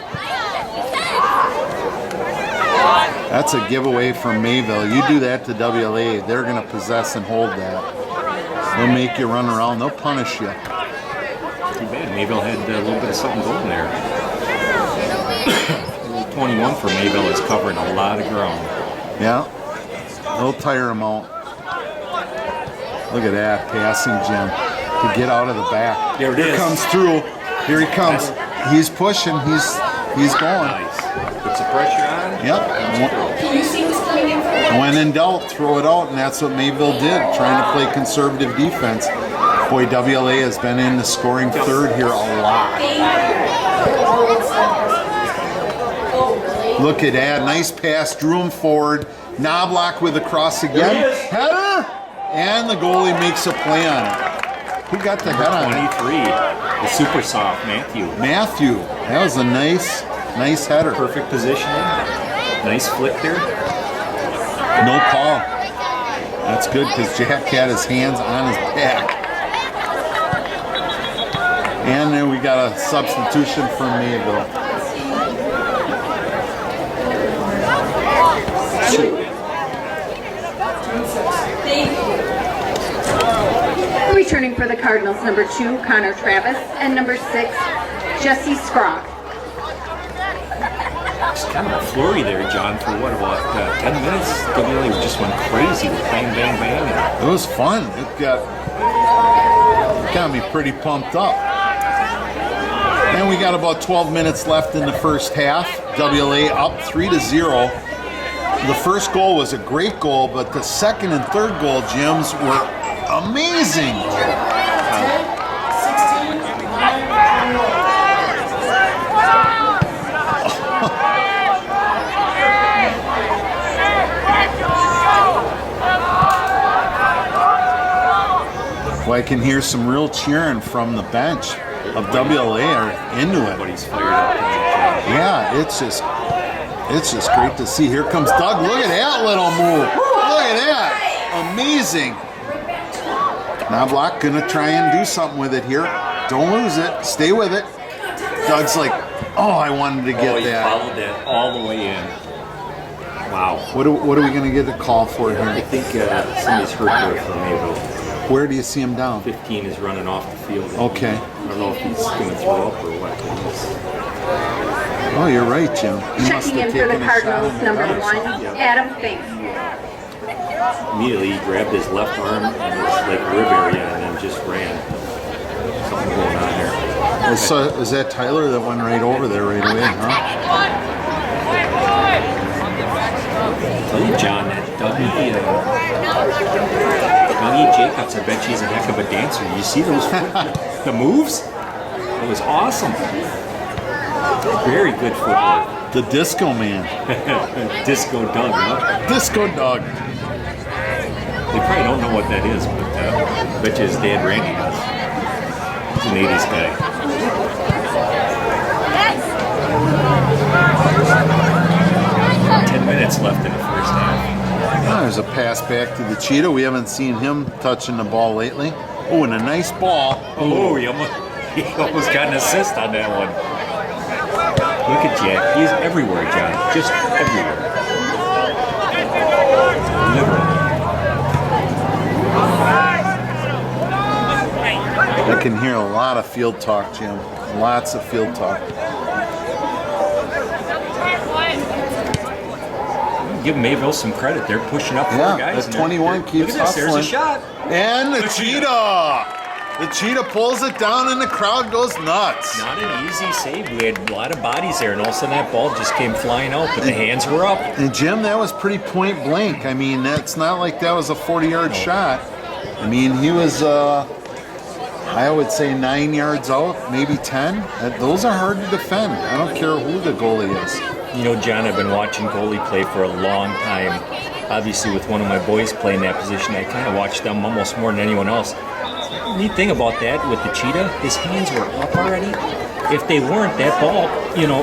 That's a giveaway from Mayville. You do that to WLA, they're going to possess and hold that. They'll make you run around. They'll punish you. Too bad. Mayville had a little bit of something going there. 21 for Mayville is covering a lot of ground. Yeah. They'll tire them out. Look at that passing, Jim. To get out of the back. There it Here is. comes through. Here he comes. He's pushing. He's going. Nice. Put some pressure on. Yep. Can you see who's coming in for the When in doubt, throw it out, and that's what Mayville did, trying to play conservative defense. Boy, WLA has been in the scoring third here a lot. Look at that. Nice pass. Drew him forward. Knobloch with the cross again. Header! And the goalie makes a play on it. Who got the head on it? 23. The super soft Matthew. Matthew. That was a nice header. Perfect positioning. Nice flick there. No call. That's good because Jack had his hands on his back. And then we got a substitution from Mayville. Returning for the Cardinals, number 2, Connor Travis, and number 6, Jesse Scrock. It's kind of a flurry there, John, for what, about 10 minutes? WLA just went crazy with bang, bang, bang. It was fun. It got me pretty pumped up. And we got about 12 minutes left in the first half. WLA up 3-0. The first goal was a great goal, but the second and third goal, Jims, were amazing. Well, I can hear some real cheering from the bench of WLA are into it. Everybody's fired up. Yeah, it's just great to see. Here comes Doug. Look at that little move. Look at that. Amazing. Knobloch gonna try and do something with it here. Don't lose it. Stay with it. Doug's like, oh, I wanted to get He that. followed that all the way in. Wow. What are we gonna get a call for I here? think somebody's hurt there for Mayville. Where do you see him down? 15 is running off the field. Okay. I don't know if he's going to throw up or what. Oh, you're right, Jim. He must Checking have in for the taken a shot Cardinals, in the number gut or 1, something. Adam Fink. Immediately he grabbed his left arm and his like rib area and then just ran. Something going on there. So is that Tyler that went right over there right away, huh? Tell you, John, that Dougie Jacobs, I bet she's a heck of a dancer. You see those the moves? It was awesome. Very good footwork. The Disco Man. Disco Doug, huh? Disco Doug. They probably don't know what that is, but I bet you his dad Randy does. He's an 80s guy. minutes left in the first half. Oh, there's a pass back to the Cheetah. We haven't seen him touching the ball lately. Oh, and a nice ball. Oh, he almost got an assist on that one. Look at Jack. He's everywhere, John. Just everywhere. Literally. I can hear a lot of field talk, Jim. Lots of field talk. Give Mayville some credit. They're pushing up 4 guys. The 21 keeps look at this. There's a hustling. shot. And the Cheetah! The Cheetah pulls it down and the crowd goes nuts. Not an easy save. We had a lot of bodies there, and all of a sudden that ball just came flying out, but the hands were up. And Jim, that was pretty point blank. I mean, that's not like that was a 40-yard shot. I mean, he was, I would say 9 yards out, maybe 10. Those are hard to defend. I don't care who the goalie is. You know, John, I've been watching goalie play for a long time. Obviously, with one of my boys playing that position, I kind of watch them almost more than anyone else. The neat thing about that with the Cheetah, his hands were up already. If they weren't, that ball,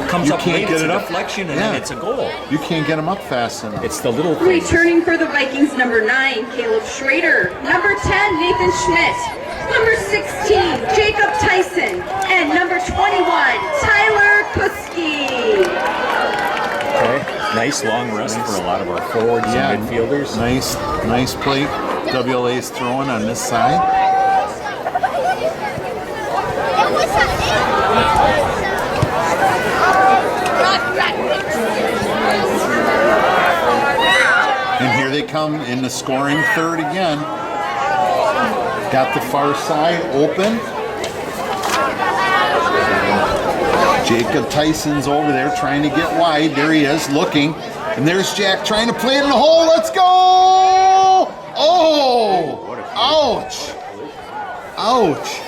comes up late, it's a deflection, and then it's a goal. You can't get them up fast enough. It's the little things. Returning for the Vikings, number 9, Caleb Schrader. Number 10, Nathan Schmidt. Number 16, Jacob Tyson. And number 21, Tyler Kuski. Okay. Nice long rest for a lot of our forwards and midfielders. Nice play. WLA's throwing on this side. And here they come in the scoring third again. Got the far side open. Jacob Tyson's over there trying to get wide. There he is, looking. And there's Jack trying to play it in the hole. Let's go! Oh! Ouch! Ouch!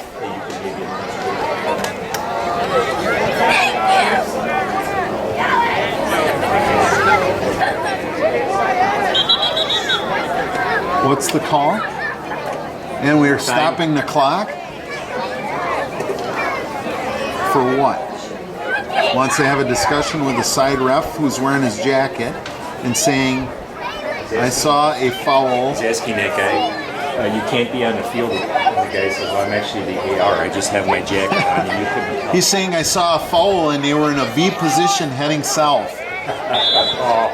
What's the call? And we are stopping the clock? For what? Wants to have a discussion with the side ref who's wearing his jacket and saying, I saw a foul. He's asking that guy, you can't be on the field. And the guy says, well, I'm actually the AR. I just have my jacket on. And you couldn't. He's saying, I saw a foul and they were in a V position heading south. Wow.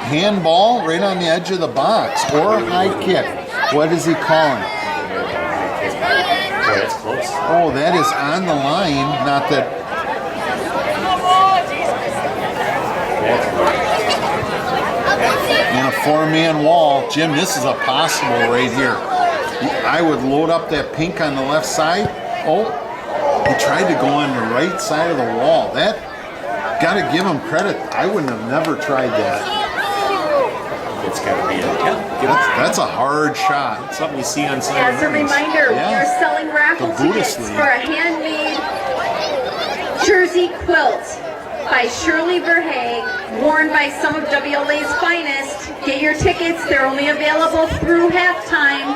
Handball right on the edge of the box or a high kick. What is he calling? Boy, that's close. Oh, that is on the line. Not that. In a 4-man wall. Jim, this is a possible right here. I would load up that pink on the left side. Oh, he tried to go on the right side of the wall. That, got to give him credit. I wouldn't have never tried that. It's got to be That's a hard shot. It's something you see on Sunday As a mornings. reminder, we Yeah. are selling raffle The Buddhist tickets League. for a handmade jersey quilt by Shirley Verhaeg, worn by some of WLA's finest. Get your tickets. They're only available through halftime.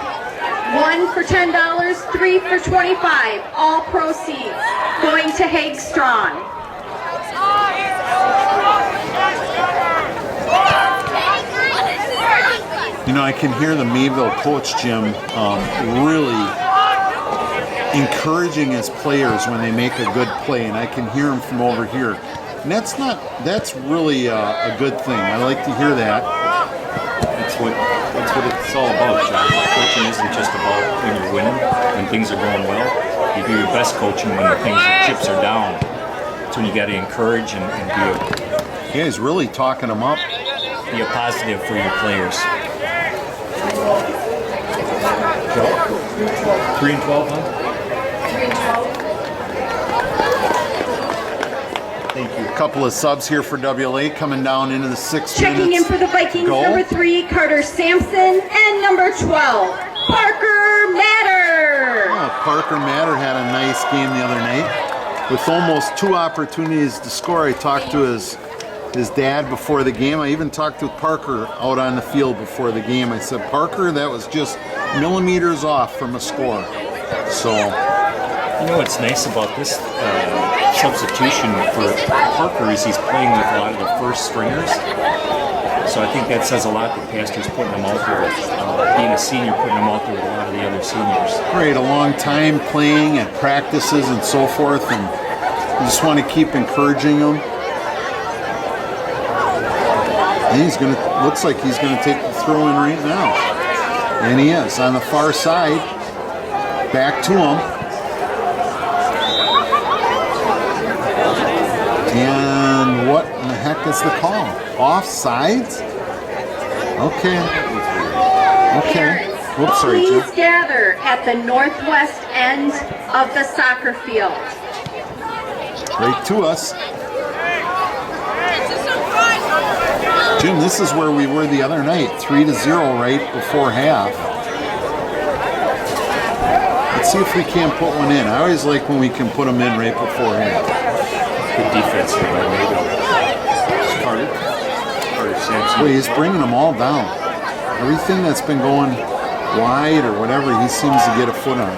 1 for $10, 3 for $25. All proceeds going to Haig Strong. You know, I can hear the Mayville coach, Jim, really encouraging his players when they make a good play, and I can hear him from over here. And that's really a good thing. I like to hear that. That's what it's all about, John. Coaching isn't just about when you're winning, when things are going well. You do your best coaching when the chips are down. That's when you got to encourage and Yeah, he's really talking them up. be a positive for your players. 3 and 12, huh? Thank you. A couple of subs here for WLA coming down into the 6 Checking in for the Vikings, Go. number 3, Carter Sampson, and number 12, Parker Matter. Oh, Parker Matter had a nice game the other night. With almost 2 opportunities to score, I talked to his dad before the game. I even talked with Parker out on the field before the game. I said, Parker, that was just millimeters off from a score. So You know what's nice about this substitution for Parker is he's playing with a lot of the first stringers. So I think that says a lot that Pastor's putting him out there with, being a senior, putting him out there with a lot of the other seniors. Right, a long time playing at practices and so forth, and you just want to keep encouraging him. And he's gonna, looks like he's gonna take the throw in right now. And he is on the far side. Back to him. And what in the heck is the call? Offsides? Okay. Okay. Whoops, sorry, Jim. Please gather at the northwest end of the soccer field. Right to us. Jim, this is where we were the other night, 3-0 right before half. Let's see if we can't put one in. I always like when we can put them in right before half. Good defense here by Mayville. Carter Sampson. Boy, he's bringing them all down. Everything that's been going wide or whatever, he seems to get a foot on.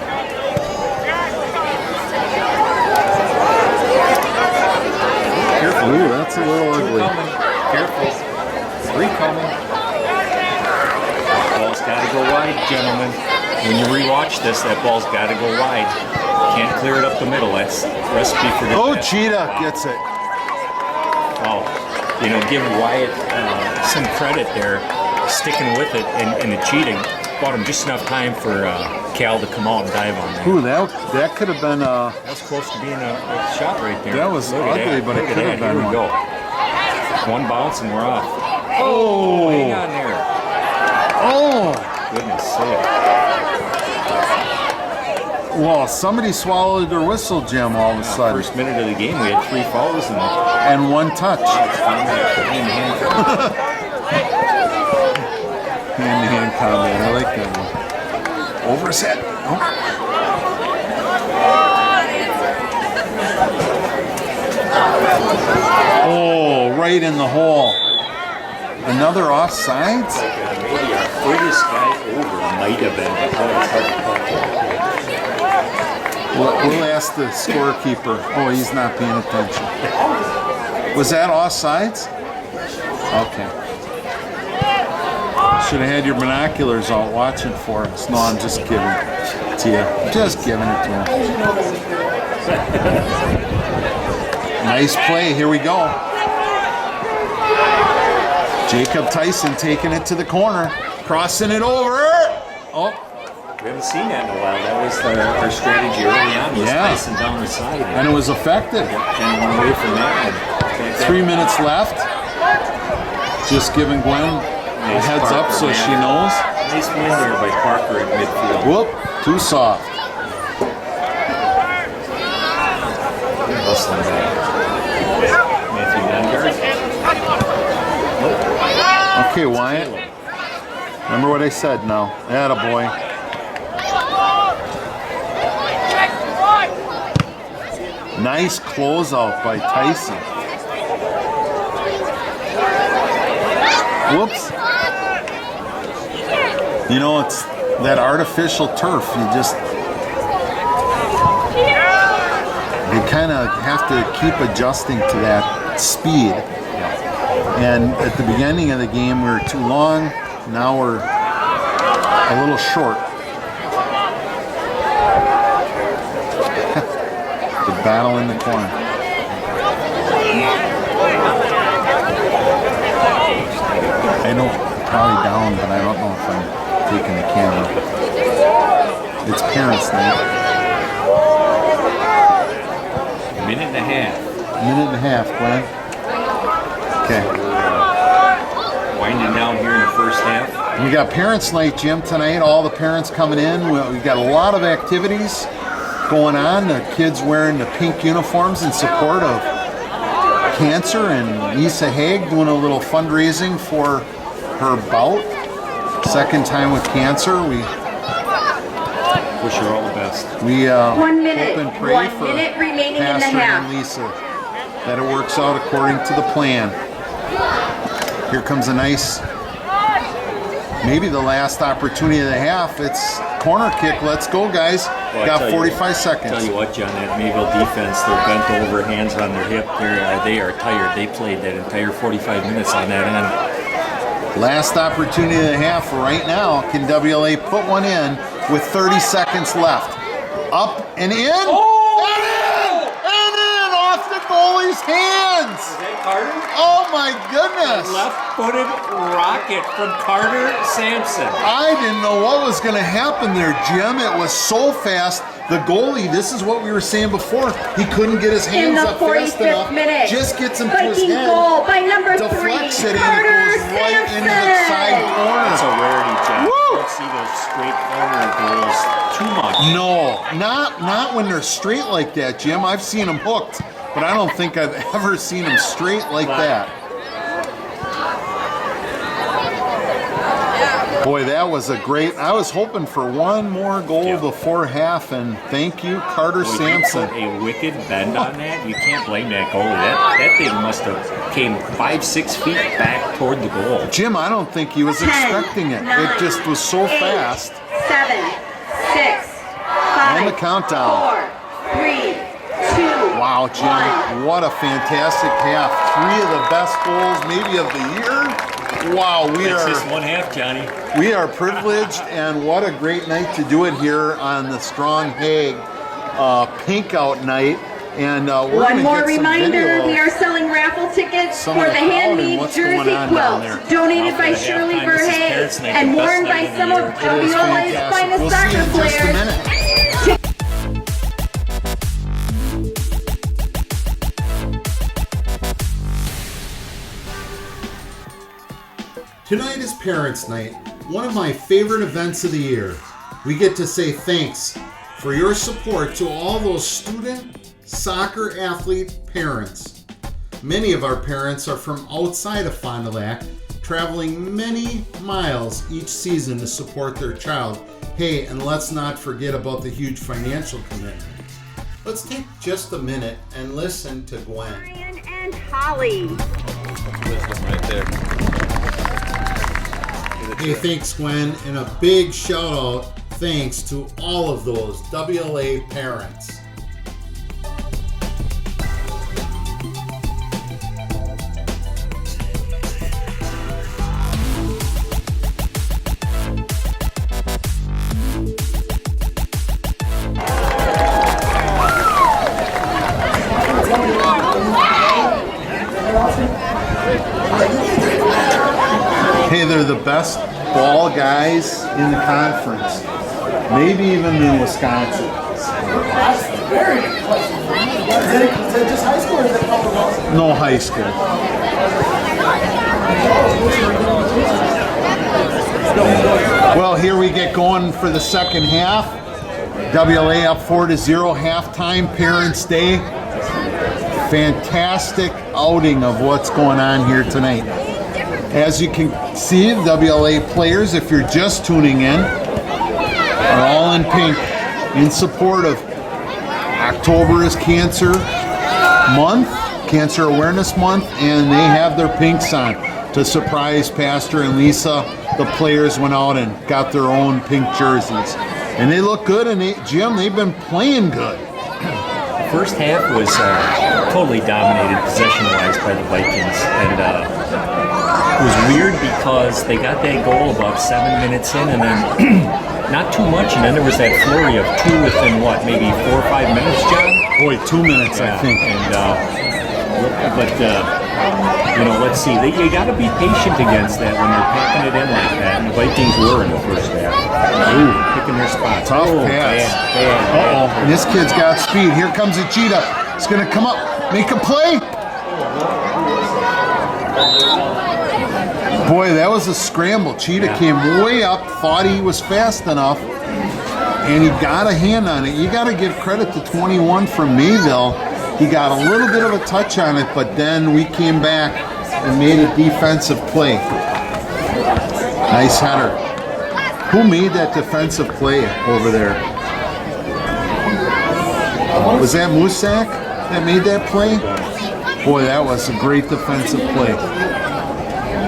Careful. Ooh, that's a little ugly. Careful. Three coming. Ball's got to go wide, gentlemen. When you rewatch this, that ball's got to go wide. Can't clear it up the middle. That's recipe for good. Oh, Cheetah gets it. Wow. You know, give Wyatt some credit there, sticking with it and the cheating. Bought him just enough time for Cal to come out and dive on there. Ooh, that could have been That was close to being a shot right there. That was ugly, but it could have been Here we one. go. One bounce and we're off. Oh, Hang on there. oh. Goodness sake. Well, somebody swallowed their whistle, Jim, all of a sudden. First minute of the game, we had 3 fouls and And one touch. hand-to-hand. Hand-to-hand combat. I like that one. Over his head. Oh, right in the hole. Another offsides? Maybe our furthest guy over might have been. We'll ask the scorekeeper. Oh, he's not paying attention. Was that offsides? Okay. Should have had your binoculars out watching for us. No, I'm just giving it to you. Just giving it to him. Nice play. Here we go. Jacob Tyson taking it to the corner. Crossing it over. Oh. We haven't seen that in a while. That was our strategy early on, was Tyson down the side. And it was effective. Kind of went away from that. 3 minutes left. Just giving Gwen a heads up so she knows. Nice win there by Parker at midfield. Whoop, too soft. Hustling back. Matthew Nengard. Okay, Wyatt. Remember what I said now. Attaboy. Nice closeout by Tyson. Whoops. You know, it's that artificial turf. You just... They kind of have to keep adjusting to that speed. And at the beginning of the game, we were too long. Now we're a little short. The battle in the corner. I know, probably down, but I don't know if I'm taking the camera. It's parents' night. Minute and a half. Minute and a half, Glenn. Okay. Winding down here in the first half. We got parents' night, Jim, tonight. All the parents coming in. We've got a lot of activities going on. The kids wearing the pink uniforms in support of cancer, and Lisa Haig doing a little fundraising for her bout. Second time with cancer. We wish her all the best. We 1 minute. hope and pray 1 for minute remaining in the Pastor half. and Lisa that it works out according to the plan. Here comes a nice, maybe the last opportunity of the half. It's corner kick. Let's go, guys. Well, Got 45 seconds. Tell you what, John, that Mayville defense, they're bent over, hands on their hip. They are tired. They played that entire 45 minutes on that end. Last opportunity of the half right now. Can WLA put one in with 30 seconds left? Up and in. Oh! And in off the goalie's hands. Is that Carter? Oh my goodness. Left-footed rocket from Carter Sampson. I didn't know what was going to happen there, Jim. It was so fast. The goalie, this is what we were saying before, he couldn't get his hands up fast enough. Minute, just gets him to his Viking head. goal by number 3, Deflects it and it Carter goes right into the Sampson. side corner. That's a rarity, John. Woo! You don't see those straight corner goals too much. No, not when they're straight like that, Jim. I've seen them hooked, but I don't think I've ever seen them straight like that. Boy, that was a great. I was hoping for one more goal before half, and thank you, Carter Sampson. Put a wicked bend on that. You can't blame that goalie. That thing must have came 5-6 feet back toward the goal. Jim, I don't think he was 10, expecting it. 9, It just was so 8, fast. 7, 6, 5, And the countdown. 4, 3, 2. Wow, Jim, what a fantastic half. 3 of the best goals maybe of the year. Wow, It's just one half, Johnny. we are privileged, and what a great night to do it here on the Strong Hague Pink Out night. And we're One gonna more get some reminder, video we of are selling raffle tickets some for of the the crowd and handmade what's going jersey on down quilt, there. donated Now by for the Shirley halftime, this is Verhey Parents' Night, and the best worn night by of the some year. of It is WLA's fantastic. finest We'll see you soccer in just a players. minute. Tonight is Parents' Night, one of my favorite events of the year. We get to say thanks for your support to all those student soccer athlete parents. Many of our parents are from outside of Fond du Lac, traveling many miles each season to support their child. Hey, and let's not forget about the huge financial commitment. Let's take just a minute and listen to Gwen. Ryan and Holly. Wisdom right there. Hey, thanks, Gwen, and a big shout out thanks to all of those WLA parents. Hey, they're the best ball guys in the conference. Maybe even in Wisconsin. Very good question. Is it just high school or is it public also? No high school. Well, here we get going for the second half. WLA up 4-0, halftime, Parents' Day. Fantastic outing of what's going on here tonight. As you can see, WLA players, if you're just tuning in, are all in pink in support of October is Cancer Month, Cancer Awareness Month, and they have their pinks on to surprise Pastor and Lisa. The players went out and got their own pink jerseys. And they look good, and Jim, they've been playing good. First half was totally dominated possession-wise by the Vikings, and it was weird because they got that goal about 7 minutes in, and then not too much, and then there was that flurry of two within what, maybe 4 or 5 minutes, John? Boy, 2 minutes, I think. And you know, let's see. You got to be patient against that when they're packing it in like that. And the Vikings were in the first half. Ooh, picking their spots. Tough Oh, pass. bad. And this kid's got speed. Here comes a cheetah. It's going to come up, make a play. Boy, that was a scramble. Cheetah came way up, thought he was fast enough, and he got a hand on it. You got to give credit to 21 from Mayville. He got a little bit of a touch on it, but then we came back and made a defensive play. Nice header. Who made that defensive play over there? Was that Musak that made that play? Boy, that was a great defensive play.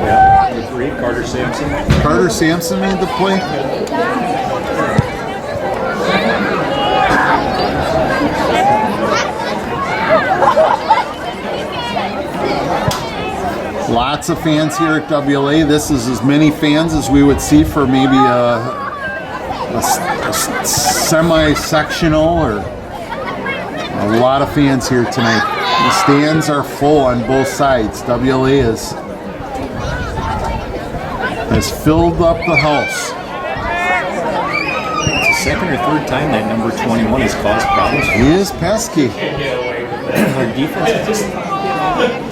Yeah, agree. Carter Sampson. Carter Sampson made the play. Lots of fans here at WLA. This is as many fans as we would see for maybe a semi-sectional, or a lot of fans here tonight. The stands are full on both sides. WLA has filled up the house. It's the second or third time that number 21 has caused problems. He is pesky. Our defense is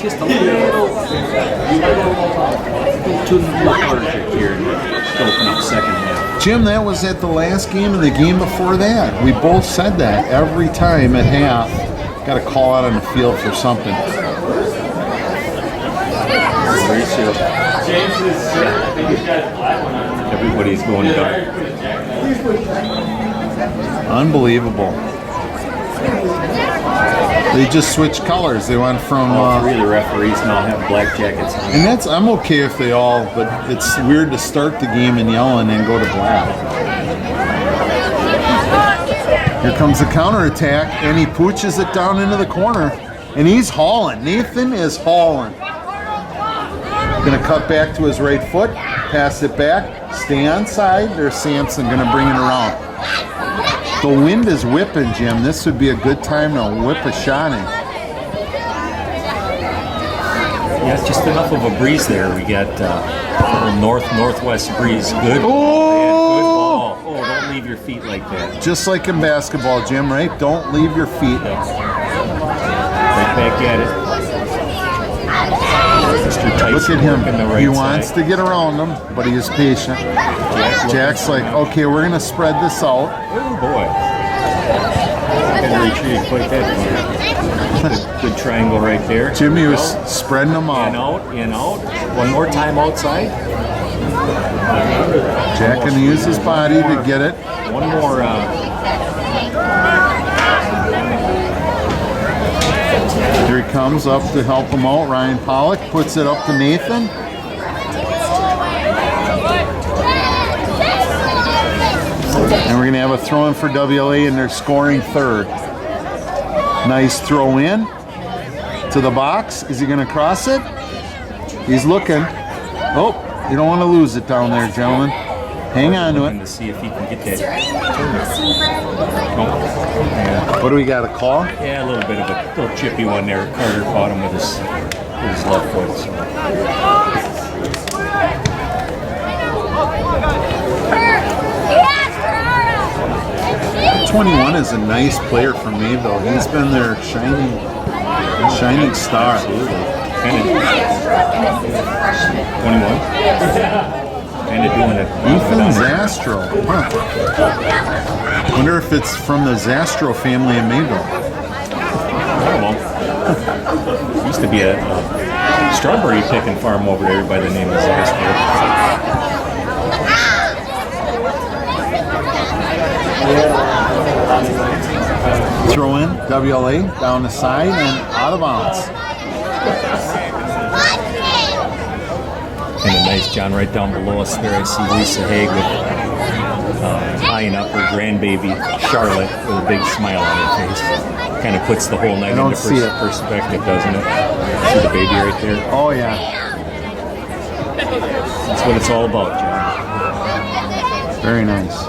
just a little too lethargic here to open up second half. Jim, that was at the last game and the game before that. We both said that every time at half. Got to call out on the field for something. Everybody's going dark. Unbelievable. They just switched colors. They went from All three of the referees now have black jackets on. and that's, I'm okay if they all, but it's weird to start the game in yellow and then go to black. Here comes the counterattack, and he pooches it down into the corner, and he's hauling. Nathan is hauling. Gonna cut back to his right foot, pass it back, stay on side. There's Sampson gonna bring it around. The wind is whipping, Jim. This would be a good time to whip a shot in. Yeah, it's just enough of a breeze there. We got a little northwest breeze. Good ball, man. Good ball. Oh, don't leave your feet like that. Just like in basketball, Jim, right? Don't leave your feet. Right back at it. Mr. Tyson Look at him. working the right He wants side. to get around them, but he is patient. Jack's like, okay, we're going to spread this out. Oh, boy. Couldn't retreat quite that far. Good triangle right there. Jimmy was spreading them In, out. out, in, out. One more time outside. Jack going to use his body to get it. One more. Here he comes up to help him out. Ryan Pollock puts it up to Nathan. And we're going to have a throw in for WLA, and they're scoring third. Nice throw in to the box. Is he going to cross it? He's looking. Oh, you don't want to lose it down there, gentlemen. Hang on to Looking it. to see if he can get that. Oh, yeah. What do we got, a call? Yeah, a little bit of a little chippy one there. Carter caught him with his left foot. So. 21 is a nice player for Mayville. He's been their shining star. Absolutely. Kind of 21. Kind of doing it. Ethan Zastro. Huh. Wonder if it's from the Zastro family in Mayville. I don't know. Used to be a strawberry picking farm over there by the name of Zastro. Throw in, WLA, down the side and out of bounds. And a nice John right down below us there. I see Lisa Haig with eyeing up her grandbaby Charlotte with a big smile on her face. Kind of puts the whole night don't into see it. perspective, doesn't it? See the baby right there? Oh, yeah. That's what it's all about, John. Very nice.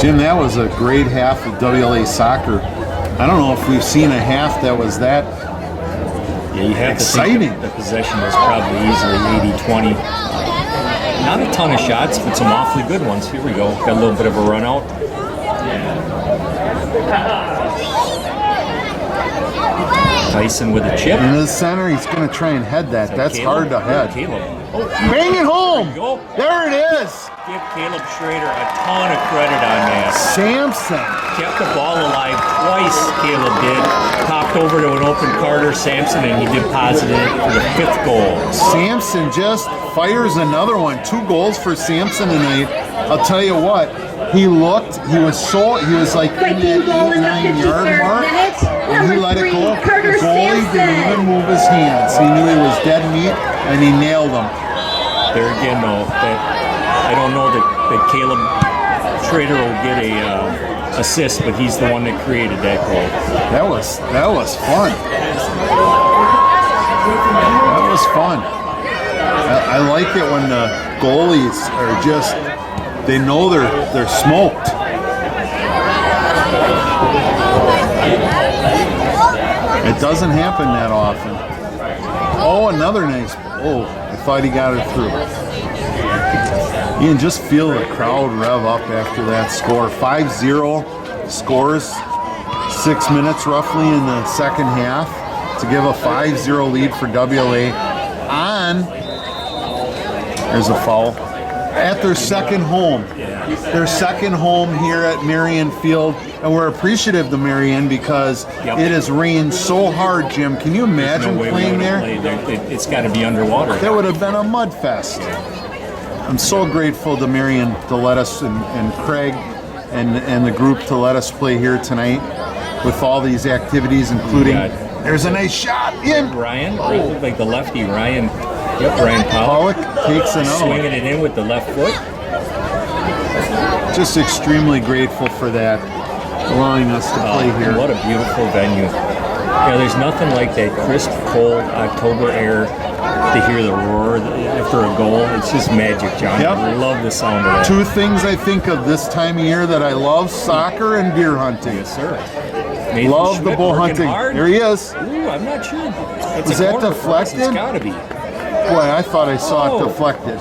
Jim, that was a great half of WLA soccer. I don't know if we've seen a half that was that Yeah, you have exciting. to think the possession was probably easily 80-20. Not a ton of shots, but some awfully good ones. Here we go. Got a little bit of a run out. Tyson with a chip. into the center. He's going to try and head that. That's hard to head. Caleb. Bang it home. Go. There it is. Give Caleb Schrader a ton of credit on that. Sampson. Kept the ball alive twice, Caleb did. Popped over to an open Carter Sampson, and he deposited it for the 5th goal. Sampson just fires another one. 2 goals for Sampson tonight. I'll tell you what. He looked. He was like in that 8-9 yard mark, and he let it go. The goalie didn't even move his hands. He knew he was dead meat, and he nailed him. There again, though, that I I don't know that Caleb Schrader will get a assist, but he's the one that created that goal. That was fun. That was fun. I like it when the goalies are just, they know they're smoked. It doesn't happen that often. Oh, another nice. Oh, I thought he got it through. You can just feel the crowd rev up after that score. 5-0 scores, 6 minutes roughly in the second half to give a 5-0 lead for WLA on, there's a foul, at their second home. Their second home here at Marion Field, and we're appreciative to Marion because it has rained so hard, Jim. Can you imagine playing there? It's got to be underwater. That would have been a mud fest. I'm so grateful to Marion to let us, and Craig and the group to let us play here tonight with all these activities, including, there's a nice shot in. Ryan, like the lefty, Ryan. Yep, Ryan Pollock takes another swinging it in with the left foot. Just extremely grateful for that, allowing us to play here. What a beautiful venue. Yeah, there's nothing like that crisp, cold October air to hear the roar after a goal. It's just magic, John. Yep. I love the sound of that. Two things I think of this time of year that I love: soccer and deer hunting. Yes, sir. Love Schmidt the bull hunting. hard. There he is. Ooh, I'm not sure. Was that deflected? It's got to be. Boy, I thought I saw it deflected.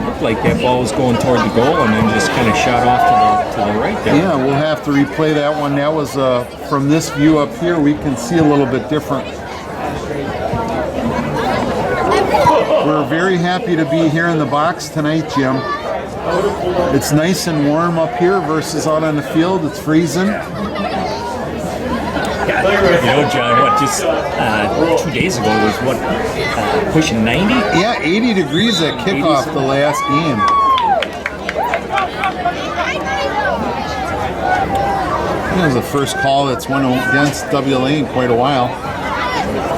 Looked like that ball was going toward the goal and then just kind of shot off to the right there. Yeah, we'll have to replay that one. That was from this view up here, we can see a little bit different. We're very happy to be here in the box tonight, Jim. It's nice and warm up here versus out on the field. It's freezing. You know, John, what, just 2 days ago was what, pushing 90? Yeah, 80 degrees at kickoff the last game. That was the first call that's went against WLA in quite a while.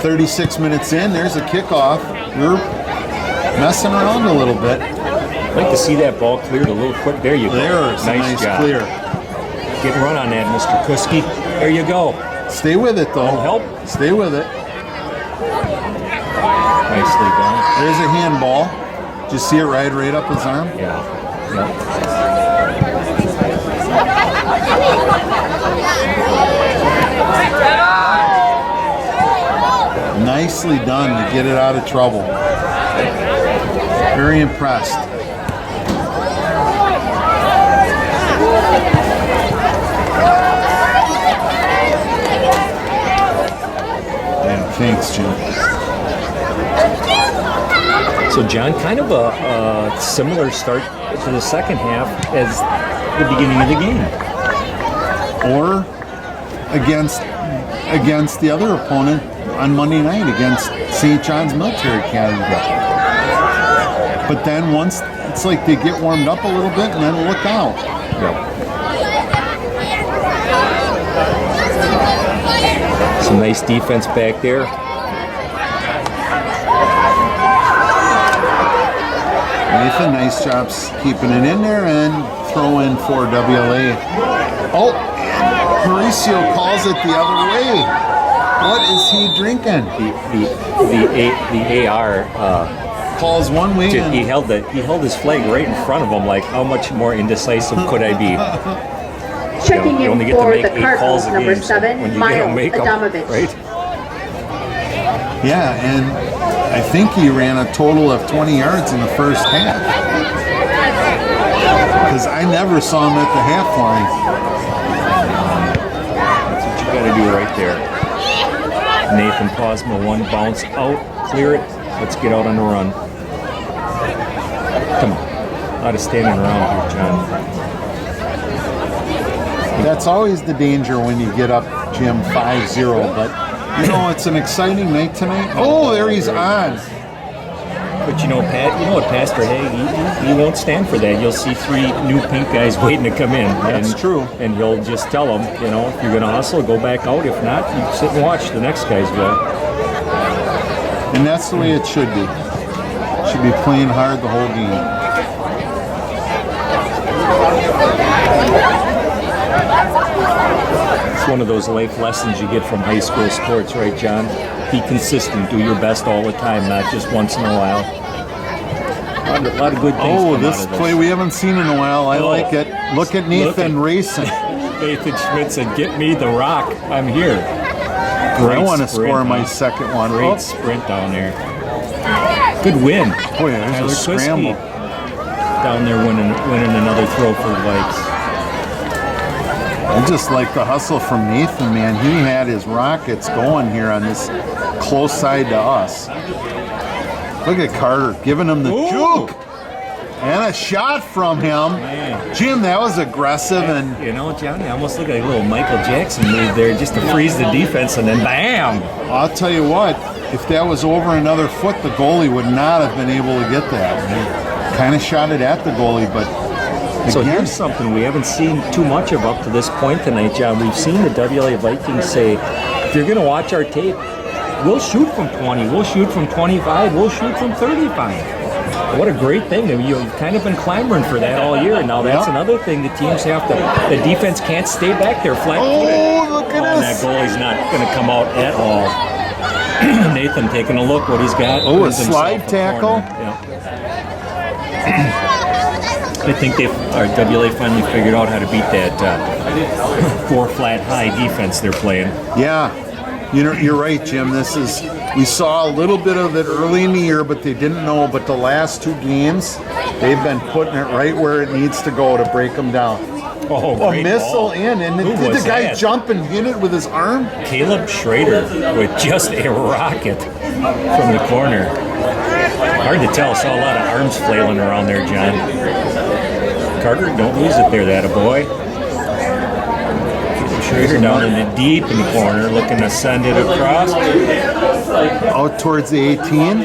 36 minutes in, there's a kickoff. We're messing around a little bit. I'd like to see that ball cleared a little quick. There you go. There's a nice job. clear. Get run on that, Mr. Kuski. There you go. Stay with it, though. Help. Stay with it. Nicely done. There's a handball. Did you see it right up his arm? Yeah. Nicely done to get it out of trouble. Very impressed. Thanks, Jim. So, John, kind of a similar start to the second half as the beginning of the game. Or against the other opponent on Monday night against St. John's Military Academy. But then once, it's like they get warmed up a little bit and then look out. Yep. Some nice defense back there. Nathan, nice job keeping it in there and throw in for WLA. Oh, Mauricio calls it the other way. What is he drinking? The AR calls one way. He held his flag right in front of him. Like, how much more indecisive could I be? Checking you in only get to for make the 8 calls Cardinals, a number game, 7, when you Miles make them, Adamovich. right? Yeah, and I think he ran a total of 20 yards in the first half. Because I never saw him at the half line. That's what you got to do right there. Nathan Posma, one bounce out, clear it. Let's get out on the run. Come on, out of standing around here, John. That's always the danger when you get up, Jim, 5-0. But, you know, it's an exciting night tonight. Oh, there he's on. But you know, Pat, you know what, Pastor Haig, he won't stand for that. You'll see 3 new pink guys waiting to come in. That's true. And he'll just tell them, you know, if you're going to hustle, go back out. If not, you sit and watch. The next guys will. And that's the way it should be. Should be playing hard the whole game. It's one of those life lessons you get from high school sports, right, John? Be consistent. Do your best all the time, not just once in a while. A lot of good things come this out of play we haven't seen in a while. I like it. Look at Nathan racing. Nathan Schmidt said, "Get me the rock. I'm here." Great I want to sprint, score my huh? second one. Great sprint down there. Good win. Boy, there's Tyler a scramble. Swiskey down there winning another throw for the Vikes. I just like the hustle from Nathan, man. He had his rockets going here on this close side to us. Look at Carter giving him the juke. And a shot from him. Man. Jim, that was aggressive. And You know, Johnny, almost looked like a little Michael Jackson move there just to freeze the defense and then bam! I'll tell you what, if that was over another foot, the goalie would not have been able to get that. Kind of shot it at the goalie, but So again, here's something we haven't seen too much of up to this point tonight, John. We've seen the WLA Vikings say, if you're going to watch our tape, we'll shoot from 20, we'll shoot from 25, we'll shoot from 35. What a great thing. You've kind of been clamoring for that all year. Now that's another thing the teams have to, the defense can't stay back there flat-footed. oh, look at And this. that goalie's not going to come out at all. Nathan taking a look what he's got. Oh, a Wins himself slide tackle? corner. Yeah. I think our WLA finally figured out how to beat that 4 flat high defense they're playing. Yeah, you're right, Jim. We saw a little bit of it early in the year, but they didn't know. But the last 2 games, they've been putting it right where it needs to go to break them down. Oh, A great missile ball. in, and Who did was the guy that? jump and hit it with his arm? Caleb Schrader with just a rocket from the corner. Hard to tell. Saw a lot of arms flailing around there, John. Carter, don't lose it there, that a boy. Schrader down in the deep in the corner, looking to send it across. Out towards the 18.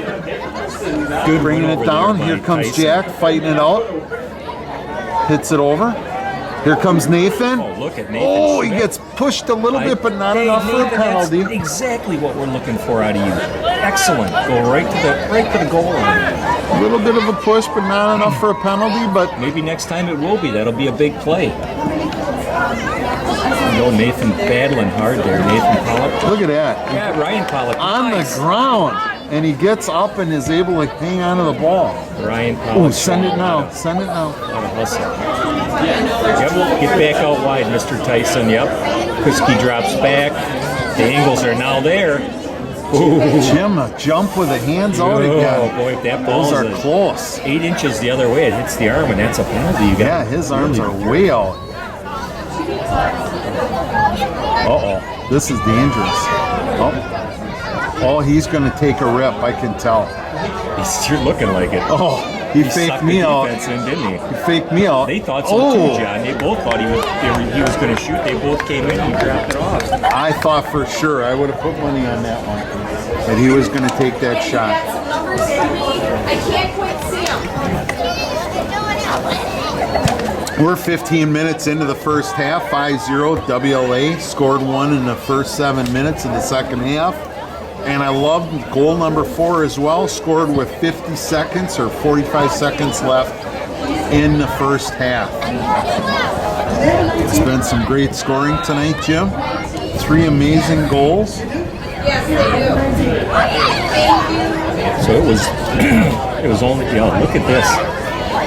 Good Bringing win it over down. there by Here comes Tyson. Jack fighting it out. Hits it over. Here comes Nathan. Oh, look at Nathan Oh, he Schmidt. gets pushed a little bit, but not enough for a Nathan, penalty. That's exactly what we're looking for out of you. Excellent. Go right to the goal line. A little bit of a push, but not enough for a penalty. But Maybe next time it will be. That'll be a big play. No, Nathan battling hard there. Nathan Pollock. look at that. Yeah, Ryan Pollock. On nice. the ground. And he gets up and is able to hang on to the ball. Ryan Pollock. Oh, send it now. Send it now. What a hustle. Yep, get back out wide, Mr. Tyson. Yep. Kuski drops back. The angles are now there. Ooh. Jim, a jump with the hands out Oh, again. boy, if that ball Those are is close. 8 inches the other way, it hits the arm, and that's a penalty. You got Yeah, his arms are way out. Uh-oh. This is dangerous. Oh, he's going to take a rip, I can tell. He's sure looking like it. Oh, he faked sucked me the out. defense in, didn't he? He faked me out. They thought so too, John. They both thought he was going to shoot. They both came in and he dropped it off. I thought for sure, I would have put money on that one, that he was going to take that shot. I can't quite see them. We're 15 minutes into the first half, 5-0. WLA scored 1 in the first 7 minutes of the second half. And I love goal number 4 as well, scored with 50 seconds or 45 seconds left in the first half. It's been some great scoring tonight, Jim. 3 amazing goals. Yes, they do. So it was only, look at this.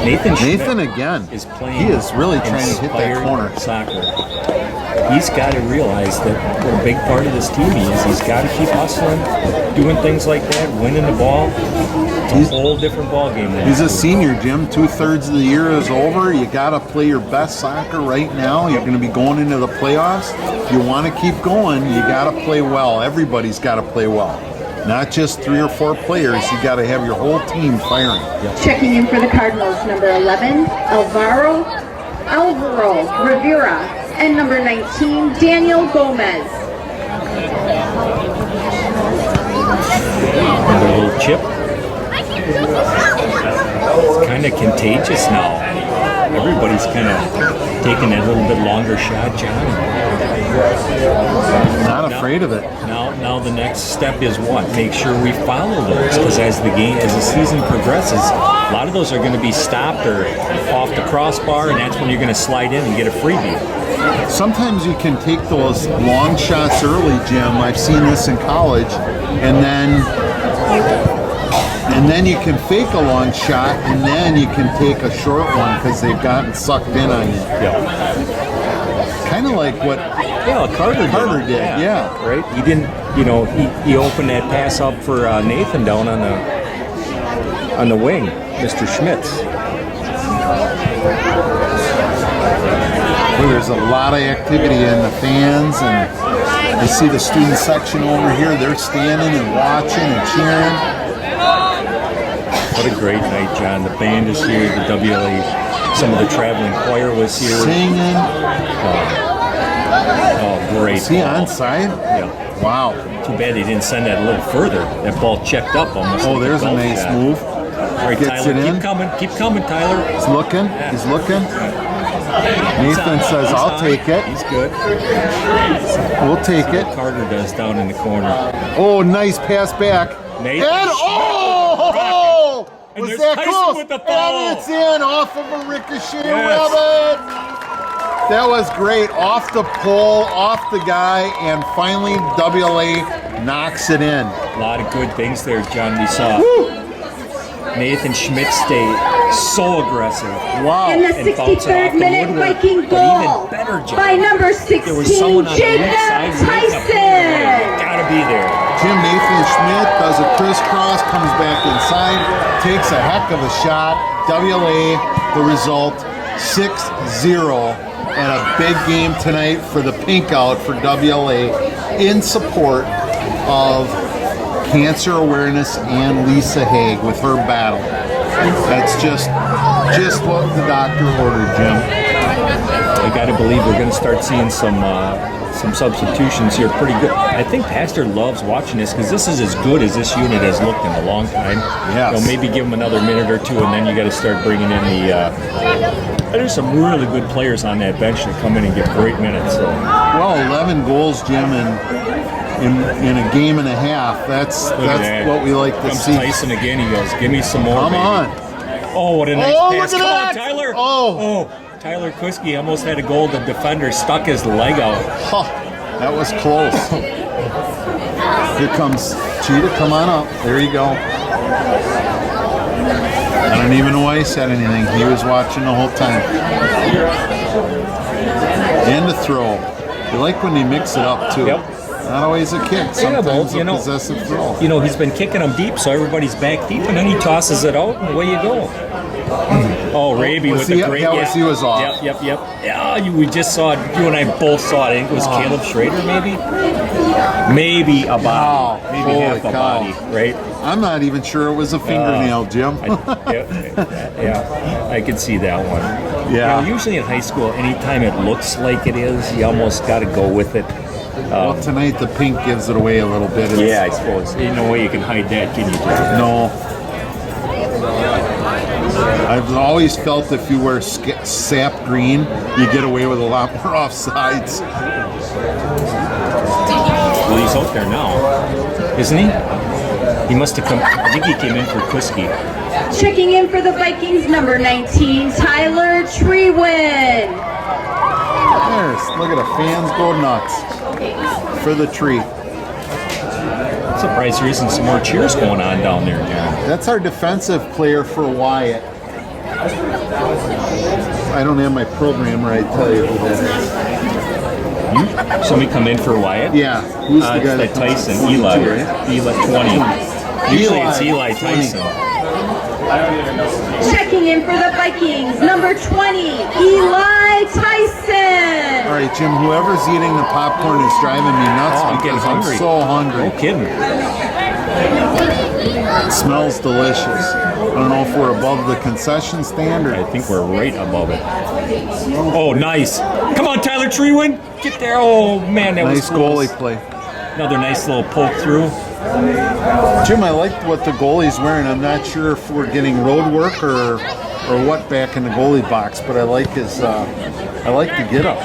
Nathan Schmidt again. is playing. He is really trying to hit that inspired corner. Soccer. He's got to realize that what a big part of this team is. He's got to keep hustling, doing things like that, winning the ball. It's a whole different ball game. He's a senior, Jim. 2/3 of the year is over. You got to play your best soccer right now. You're going to be going into the playoffs. If you want to keep going, you got to play well. Everybody's got to play well. Not just 3 or 4 players. You got to have your whole team firing. Checking in for the Cardinals, number 11, Alvaro Rivera, and number 19, Daniel Gomez. Another little chip. It's kind of contagious now. everybody's kind of taking that little bit longer shot, John. Not afraid of it. Now the next step is what? Make sure we follow those, because as the season progresses, a lot of those are going to be stopped or off the crossbar, and that's when you're going to slide in and get a freebie. Sometimes you can take those long shots early, Jim. I've seen this in college, and then you can fake a long shot, and then you can take a short one because they've gotten sucked in on you. Yeah. Kind of like what Carter did. Yeah. Right? He didn't, he opened that pass up for Nathan down on the wing, Mr. Schmitz. Well, there's a lot of activity in the fans, and I see the student section over here. They're standing and watching and cheering. What a great night, John. The band is here, the WLA, some of the traveling choir was here. Singing. Oh, great. Is he onside? Yeah. Wow. Too bad they didn't send that a little further. That ball checked up almost. Oh, there's a nice move. All right, Gets Tyler, it in. keep coming, Tyler. He's looking. He's looking. Nathan says, "I'll take it." He's good. We'll take it. Carter does down in the corner. Oh, nice pass back. Nathan And And was there's that Tyson close? with the ball. And it's in off of a ricochet Yes. rabbit. That was great. Off the pole, off the guy, and finally WLA knocks it in. A lot of good things there, John. We saw Nathan Schmidt stay so aggressive. Wow. In the And bounce it off 63rd the minute, woodwork. Viking But even goal better, John, by number there was 16, someone on the Jacob weak side. Tyson. Gotta be there. Jim Nathan Schmidt does a crisscross, comes back inside, takes a heck of a shot. WLA, the result, 6-0. And a big game tonight for the pink out for WLA in support of cancer awareness and Lisa Haig with her battle. That's just what the doctor ordered, Jim. I got to believe we're going to start seeing some substitutions here pretty good. I think Pastor loves watching this because this is as good as this unit has looked in a long time. Yes. Maybe give them another minute or two, and then you got to start bringing in the. There's some really good players on that bench that come in and get great minutes. So. Well, 11 goals, Jim, in a game and a half. That's what we like to Comes see. Tyson again. He goes, "Give me some more." Come baby." on. Oh, what a nice Oh, pass! look at Come that. on, Tyler. Oh. Tyler Kuski almost had a goal. The defender stuck his leg out. Huh, that was close. Here comes Cheetah. Come on up. There you go. I don't even know why he said anything. He was watching the whole time. And the throw. You like when they mix it up too. Yep. Not always a kick. Sometimes a possessive throw. He's been kicking them deep, so everybody's back deep, and then he tosses it out, and away you go. Oh, Raby with the great. He was off. Yep. Yeah, we just saw it. You and I both saw it. I think it was Caleb Schrader, maybe. Maybe a body. Maybe Holy half a cow. body, right? I'm not even sure it was a fingernail, Jim. Yeah, I could see that one. Yeah. Usually in high school, anytime it looks like it is, you almost got to go with it. Well, tonight the pink gives it away a little bit. I suppose. Ain't no way you can hide that, can you, Jerry? No. I've always felt if you wear sap green, you get away with a lot more offsides. Well, he's out there now, isn't he? He must have come. I think he came in for Kuski. Checking in for the Vikings, number 19, Tyler Treewin. Look at the fans go nuts for the tree. I'm surprised there isn't some more cheers going on down there, John. That's our defensive player for Wyatt. I don't have my program right, I tell you who that is. Somebody come in for Wyatt? Yeah. Who's the guy it's that Tyson, comes in? Eli. 22, right? Eli 20. Usually it's Eli 20. Tyson. Checking in for the Vikings, number 20, Eli Tyson. All right, Jim, whoever's eating the popcorn is driving me nuts I'm getting because I'm hungry. so hungry. No kidding. It smells delicious. I don't know if we're above the concession stand or... I think we're right above it. Oh, nice. Come on, Tyler Treewin. Get there. Oh, man, that Nice was close. goalie play. Another nice little poke through. Jim, I liked what the goalie's wearing. I'm not sure if we're getting road work or or what back in the goalie box, but I like his I like the get up.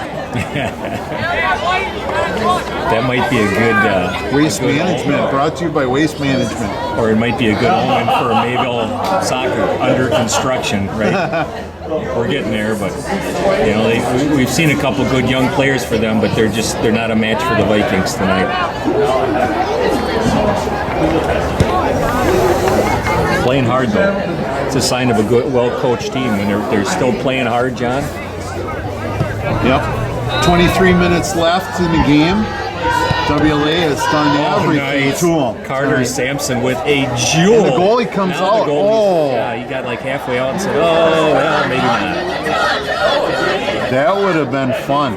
That might be a good Waste Management, brought to you by Waste Management. or it might be a good omen for Mayville soccer under construction, right? We're getting there, but you know we've seen a couple good young players for them, but they're not a match for the Vikings tonight. Playing hard though, it's a sign of a good, well-coached team when they're still playing hard, John. Yep. 23 minutes left in the game. WLA has done everything to them. Carter Sampson with a jewel. And the goalie comes Now out. the goalie, yeah, he got like halfway out and said, "Oh, well, maybe not." That would have been fun.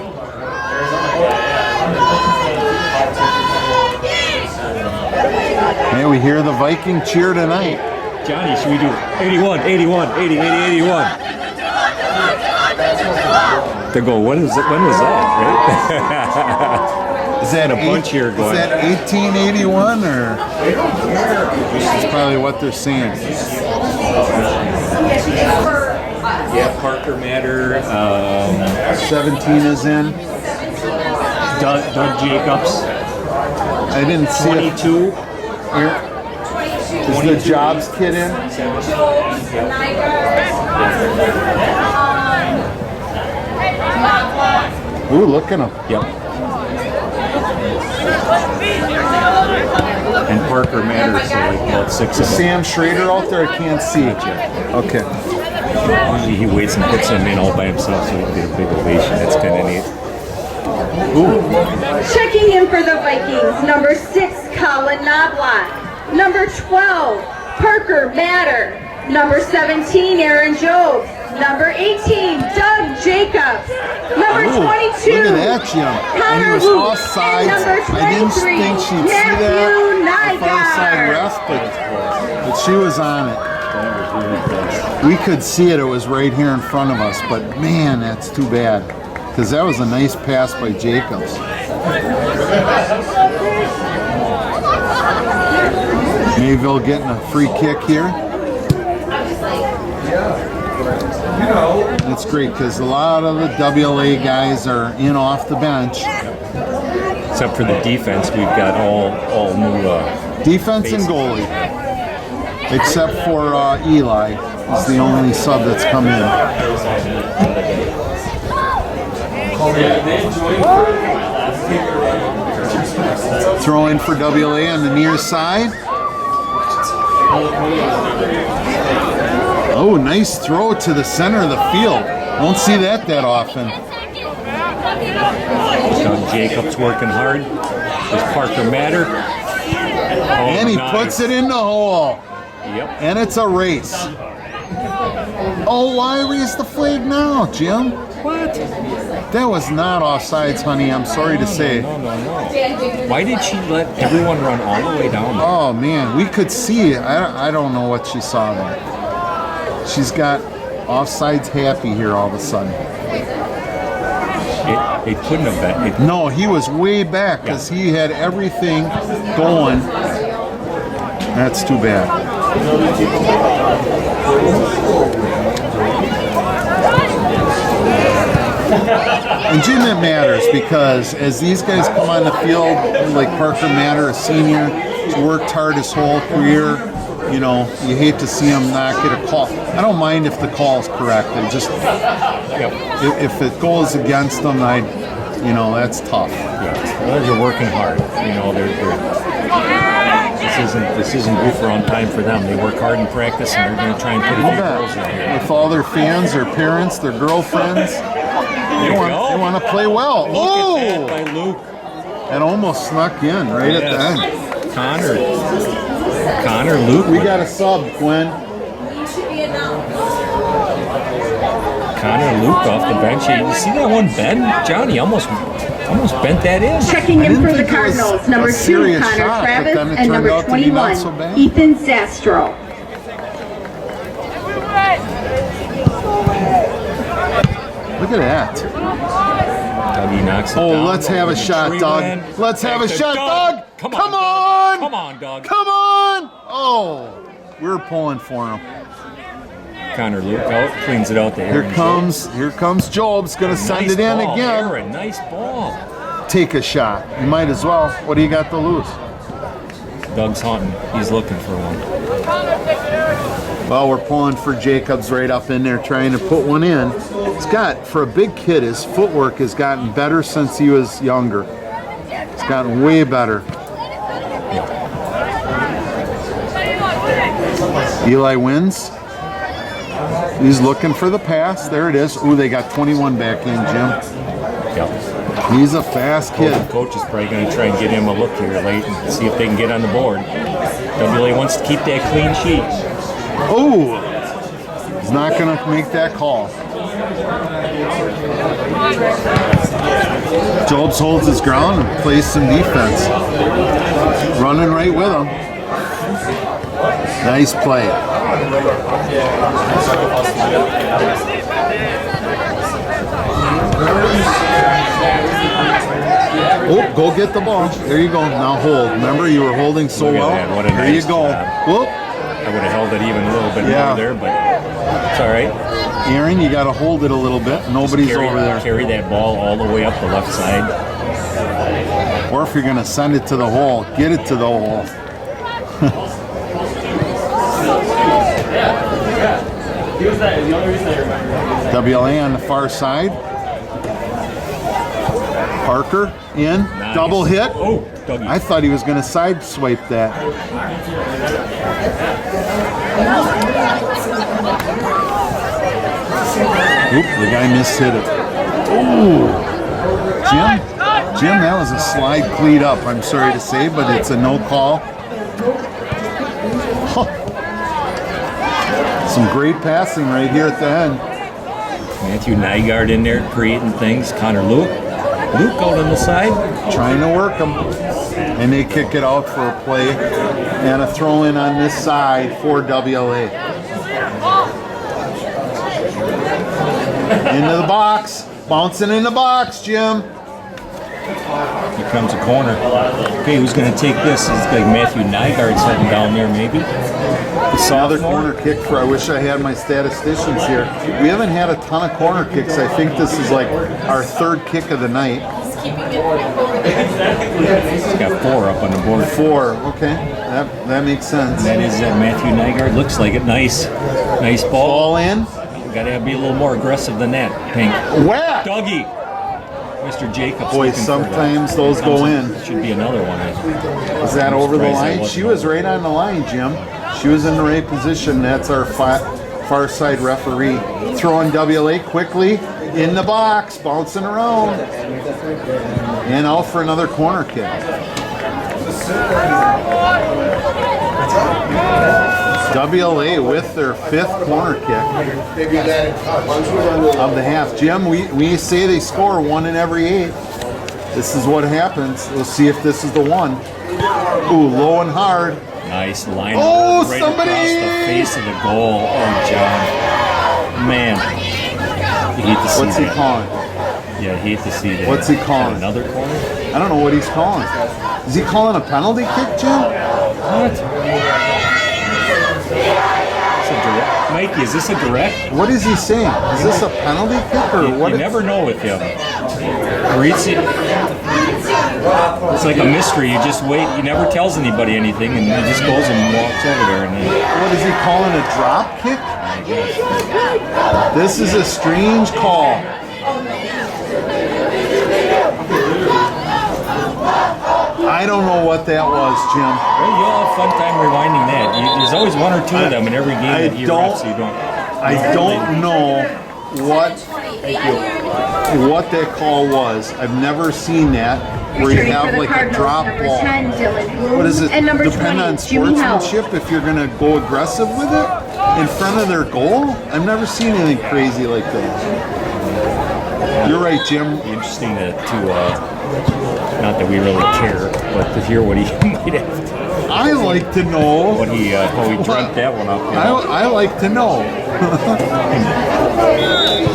Hey, we hear the Viking cheer tonight. Johnny, should we do 81, 81, 80, 80, 81? They go, when was that, right? Is that a bunch here going. Is that 1881 or? That's probably what they're saying. Yeah, Parker Matter. 17 is in. Doug Jacobs. I didn't see it. 22. Here. Is the Jobs kid in? Ooh, look at him. Yep. And Parker Matters, so like about 6 Is of them. Sam Schrader out there? I can't see it yet. Okay. Usually he waits and puts them in all by himself so he can get a big ovation. That's kind of neat. Checking in for the Vikings, number 6, Colin Knobloch. Number 12, Parker Matter. Number 17, Aaron Job. Number 18, Doug Jacobs. Number 22, Look at that, Jim. And he Connor was Luke. offside. And number I didn't 23, think she'd see Matthew that. The far side Nygaard. ref, but she was on it. We could see it. It was right here in front of us. But man, that's too bad. Because that was a nice pass by Jacobs. Mayville getting a free kick here. That's great because a lot of the WLA guys are in off the bench. Except for the defense, we've got all new. Defense and goalie. Except for Eli is the only sub that's come in. Throw in for WLA on the near side. Oh, nice throw to the center of the field. Don't see that often. Doug Jacobs working hard. Does Parker Matter? Oh, And he nice. puts it in the hole. Yep. And it's a race. Oh, why raise the flag now, Jim? What? That was not offsides, honey. I'm sorry to say. No. Why did she let everyone run all the way down there? Oh, man. We could see it. I don't know what she saw there. She's got offsides happy here all of a sudden. It couldn't have been. No, he was way back because he had everything going. That's too bad. And Jim, it matters because as these guys come on the field, like Parker Matter, a senior, he's worked hard his whole career. You know, you hate to see him not get a call. I don't mind if the call is correct. I just, if it goes against them, that's tough. Well, they're working hard. You know, this isn't goof around time for them. They work hard in practice, and they're going to try and put a few goals in here. With all their fans, their parents, their girlfriends, they want to play well. Look at that by Luke. It almost snuck in right at the end. Connor, Luke. We got a sub, Gwen. Connor Luke off the bench. You see that one bend? Johnny almost bent that in. Checking in for the Cardinals, number 2, Connor Travis, and number 21, Ethan Zastro. Look at that. Dougie knocks it down. Oh, let's have a shot, Doug. Let's have a shot, Doug. Come on. Come on, Doug. Come on. Oh, we're pulling for him. Connor Luke out, cleans it out to Aaron. Here comes Job's gonna send it in ball, again. Aaron, nice ball. Take a shot. You might as well. What do you got to lose? Doug's hunting. He's looking for one. Well, we're pulling for Jacobs right up in there, trying to put one in. He's got, for a big kid, his footwork has gotten better since he was younger. It's gotten way better. Eli wins. He's looking for the pass. There it is. Ooh, they got 21 back in, Jim. Yep. He's a fast kid. Coach is probably going to try and get him a look here late and see if they can get on the board. WLA wants to keep that clean sheet. Oh, he's not going to make that call. Jobs holds his ground and plays some defense. Running right with him. Nice play. Oh, go get the ball. There you go. Now hold. Remember, you were holding so well. What a there nice you go. job. Whoop. I would have held it even a little bit more there, but it's all right. Aaron, you got to hold it a little bit. Nobody's over there. Carry that ball all the way up the left side. Or if you're going to send it to the hole, get it to the hole. WLA on the far side. Parker in. Nice. Double hit. Oh, Dougie. I thought he was going to side swipe that. Oop, the guy mishit it. Ooh. Jim, that was a slide cleat up. I'm sorry to say, but it's a no call. Huh. Some great passing right here at the end. Matthew Nygaard in there creating things. Connor Luke out on the side. Trying to work them. And they kick it out for a play. And a throw in on this side for WLA. Into the box. Bouncing in the box, Jim. Here comes a corner. Okay, who's going to take this? It's like Matthew Nygaard's heading down there, maybe. Another corner kick for, I wish I had my statisticians here. We haven't had a ton of corner kicks. I think this is like our third kick of the night. He's got 4 up on the board. 4, okay. That makes sense. That is Matthew Nygaard. Looks like it. Nice ball. Ball in. Got to be a little more aggressive than that, Pink. Whack! Dougie! Mr. Jacobs. Boy, sometimes those go in. Should be another one. Is that over the line? She was right on the line, Jim. She was in the right position. That's our far side referee. Throwing WLA quickly in the box, bouncing around. And out for another corner kick. WLA with their 5th corner kick of the half. Jim, we say they score 1 in every 8. This is what happens. We'll see if this is the one. Ooh, low and hard. Nice line right across the face of the goal. Oh, John. Man. You hate to see What's he calling? Yeah, I hate to see that. What's he calling? Another corner? I don't know what he's calling. Is he calling a penalty kick, Jim? What? Mikey, is this a direct? What is he saying? Is this a penalty kick or what? You never know with him. It's like a mystery. You just wait. He never tells anybody anything, and he just goes and walks over there. And then, what is he calling, a drop kick? This is a strange call. I don't know what that was, Jim. Well, you'll have a fun time rewinding that. There's always 1 or 2 of them in every game that he refs. I don't know what that call was. I've never seen that where you have like a drop ball. What is it? Depend on sportsmanship if you're going to go aggressive with it in front of their goal? I've never seen anything crazy like that. You're right, Jim. Interesting to not that we really care, but to hear what he might have. I like to know how he dreamt that one up. I like to know.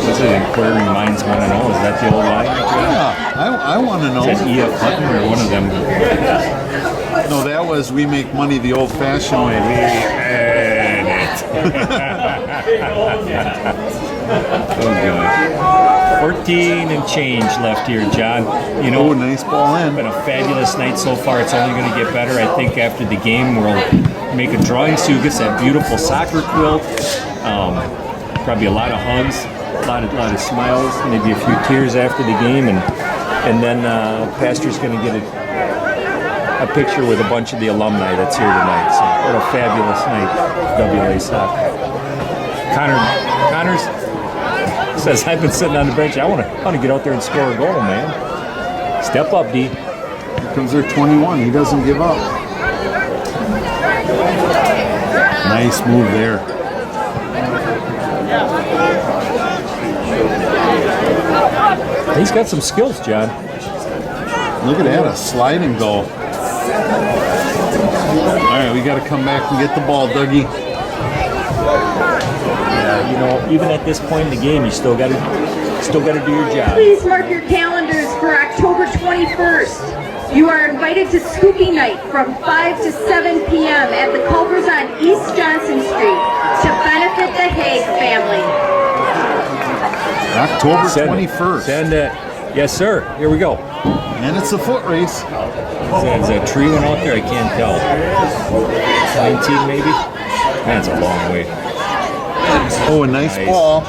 What's it? Inquiring minds want to know. Is that the old line? Yeah, I want to know. Is that E.F. Hutton or one of them? No, that was we make money the old-fashioned way. We earn it. Oh, gosh. 14 and change left here, John. You know, nice ball in. It's been a fabulous night so far. It's only going to get better. I think after the game we'll make a drawing. Sue gets that beautiful soccer quilt. Probably a lot of hugs, a lot of smiles, maybe a few tears after the game, and then Pastor's going to get a picture with a bunch of the alumni that's here tonight. So what a fabulous night, WLA soccer. Connors says, I've been sitting on the bench. I want to get out there and score a goal, man. Step up, D. Here comes their 21. He doesn't give up. Nice move there. He's got some skills, John. Look at that, a slide and go. All right, we got to come back and get the ball, Dougie. You know, even at this point in the game, you still got to do your job. Please mark your calendars for October 21st. You are invited to Scoopy Night from 5 to 7 p.m. at the Culvers on East Johnson Street to benefit the Haig family. October 21st. Send it. Yes, sir. Here we go. And it's a foot race. Is that tree one out there? I can't tell. 19 maybe? That's a long way. Oh, a nice ball.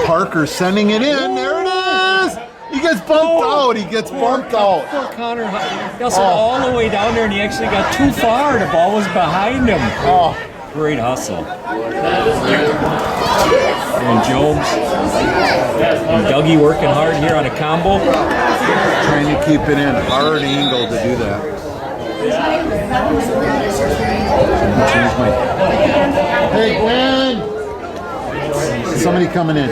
Parker sending it in. There it is. He gets bumped out. He gets bumped out. Poor Connor hustled all the way down there, and he actually got too far. The ball was behind him. Oh, great hustle. And Jones and Dougie working hard here on a combo. Trying to keep it in. Hard angle to do that. Hey, Glenn! Somebody coming in.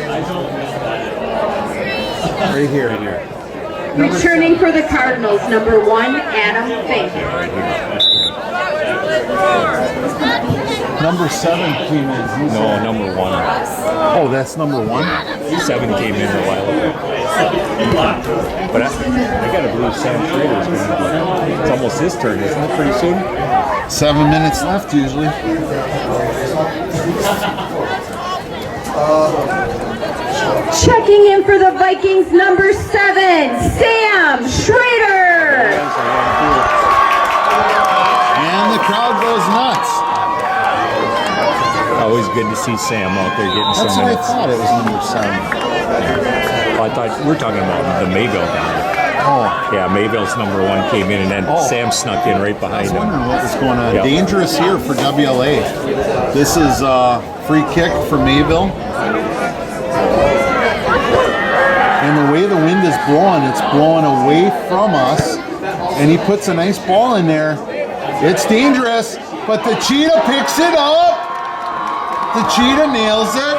Right here. Returning for the Cardinals, number 1, Adam Fink. Number 7 came in. No, number 1. Oh, that's number 1? 7 came in a while ago. But I got to believe Sam Schrader is going to be. It's almost his turn, isn't it? Pretty soon. 7 minutes left usually. Checking in for the Vikings, number 7, Sam Schrader. And the crowd goes nuts. Always good to see Sam out there getting That's some what minutes. I thought. It was number 7. Oh, I thought we were talking about the Mayville guy. Oh, Yeah, Mayville's number 1 came in, and then Sam snuck in right I behind was him. wondering what was going on. Yep. Dangerous here for WLA. This is a free kick for Mayville. And the way the wind is blowing, it's blowing away from us. And he puts a nice ball in there. It's dangerous, but the cheetah picks it up. The cheetah nails it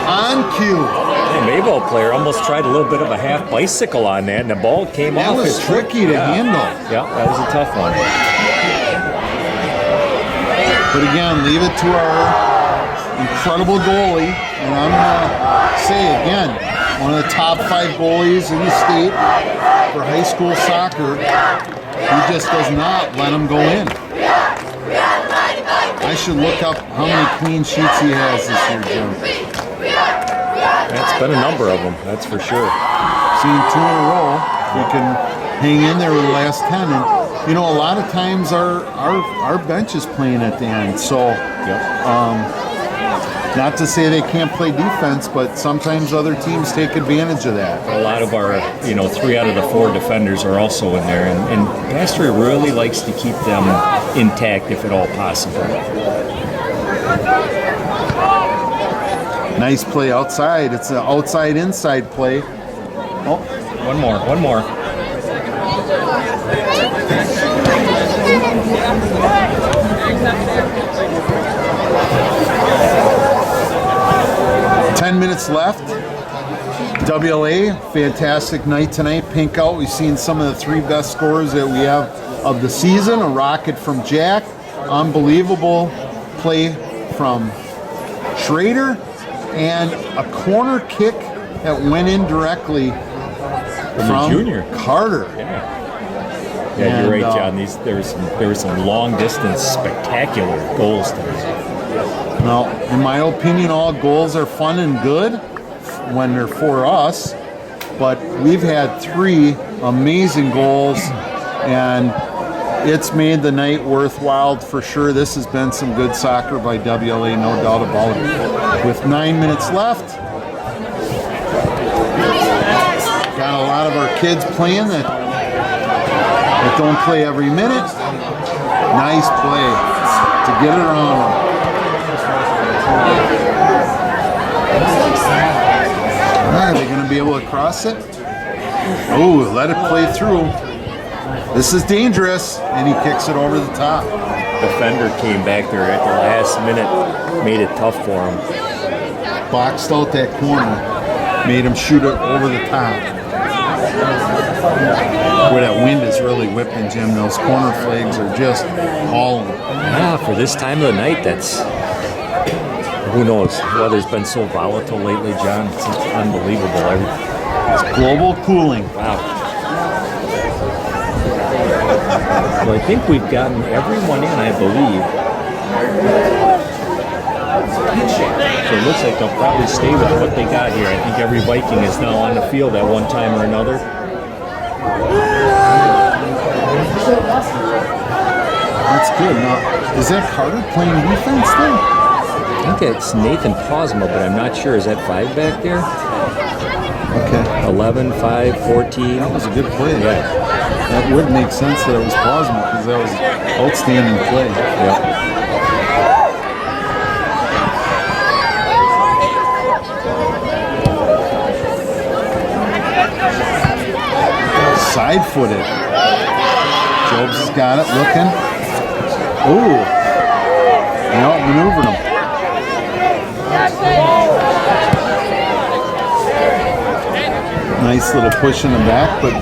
on cue. The Mayville player almost tried a little bit of a half bicycle on that, and the ball came That off. was his tricky to handle. Yeah, that was a tough one. But again, leave it to our incredible goalie. And I'm going to say again, one of the top 5 goalies in the state for high school soccer. He just does not let him go in. I should look up how many clean sheets he has this year, Jim. That's been a number of them, that's for sure. Seen 2 in a row. We can hang in there with the last 10. And, you know, a lot of times our bench is playing at the end. So, not to say they can't play defense, but sometimes other teams take advantage of that. A lot of our, 3 out of the 4 defenders are also in there, and Pastor really likes to keep them intact if at all possible. Nice play outside. It's an outside-inside play. Oh, one more. 10 minutes left. WLA, fantastic night tonight. Pink out. We've seen some of the 3 best scores that we have of the season. A rocket from Jack. Unbelievable play from Schrader. And a corner kick that went in directly from junior Carter. Yeah, you're right, John. There were some long distance, spectacular goals tonight. Now, in my opinion, all goals are fun and good when they're for us, but we've had 3 amazing goals, and it's made the night worthwhile for sure. This has been some good soccer by WLA, no doubt about it. With 9 minutes left, got a lot of our kids playing that don't play every minute. Nice play to get it around them. Are they going to be able to cross it? Oh, let it play through. This is dangerous, and he kicks it over the top. Defender came back there at the last minute, made it tough for him. Boxed out that corner, made him shoot it over the top. Where that wind is really whipping, Jim, those corner flags are just hauling. Yeah, for this time of the night, that's, who knows, weather's been so volatile lately, John. It's unbelievable. It's global cooling. Wow. Well, I think we've gotten everyone in, I believe. So it looks like they'll probably stay with what they got here. I think every Viking is now on the field at one time or another. That's good. Now, is that Carter playing defense then? I think it's Nathan Posma, but I'm not sure. Is that 5 back there? Okay. 11, 5, 14. That was a good play. Yeah. That would make sense that it was Posma because that was outstanding play. Yep. Side-footed. Jobs has got it, looking. Ooh. No, maneuvered him. Nice little push in the back, but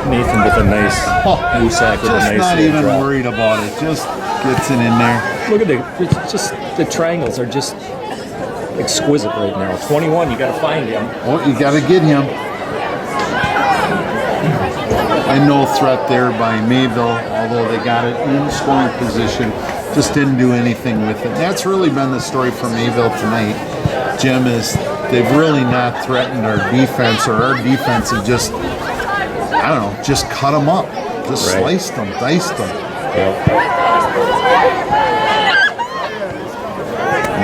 Nathan with a nice new sack with a nice just not even drop. worried about it. Just gets it in there. Look at the triangles are just exquisite right now. 21, you got to find him. Oh, you got to get him. And no threat there by Mayville, although they got it in scoring position. Just didn't do anything with it. That's really been the story for Mayville tonight, Jim, is they've really not threatened our defense, or our defense has just, I don't know, just cut them up. Just sliced them, diced them. Yep.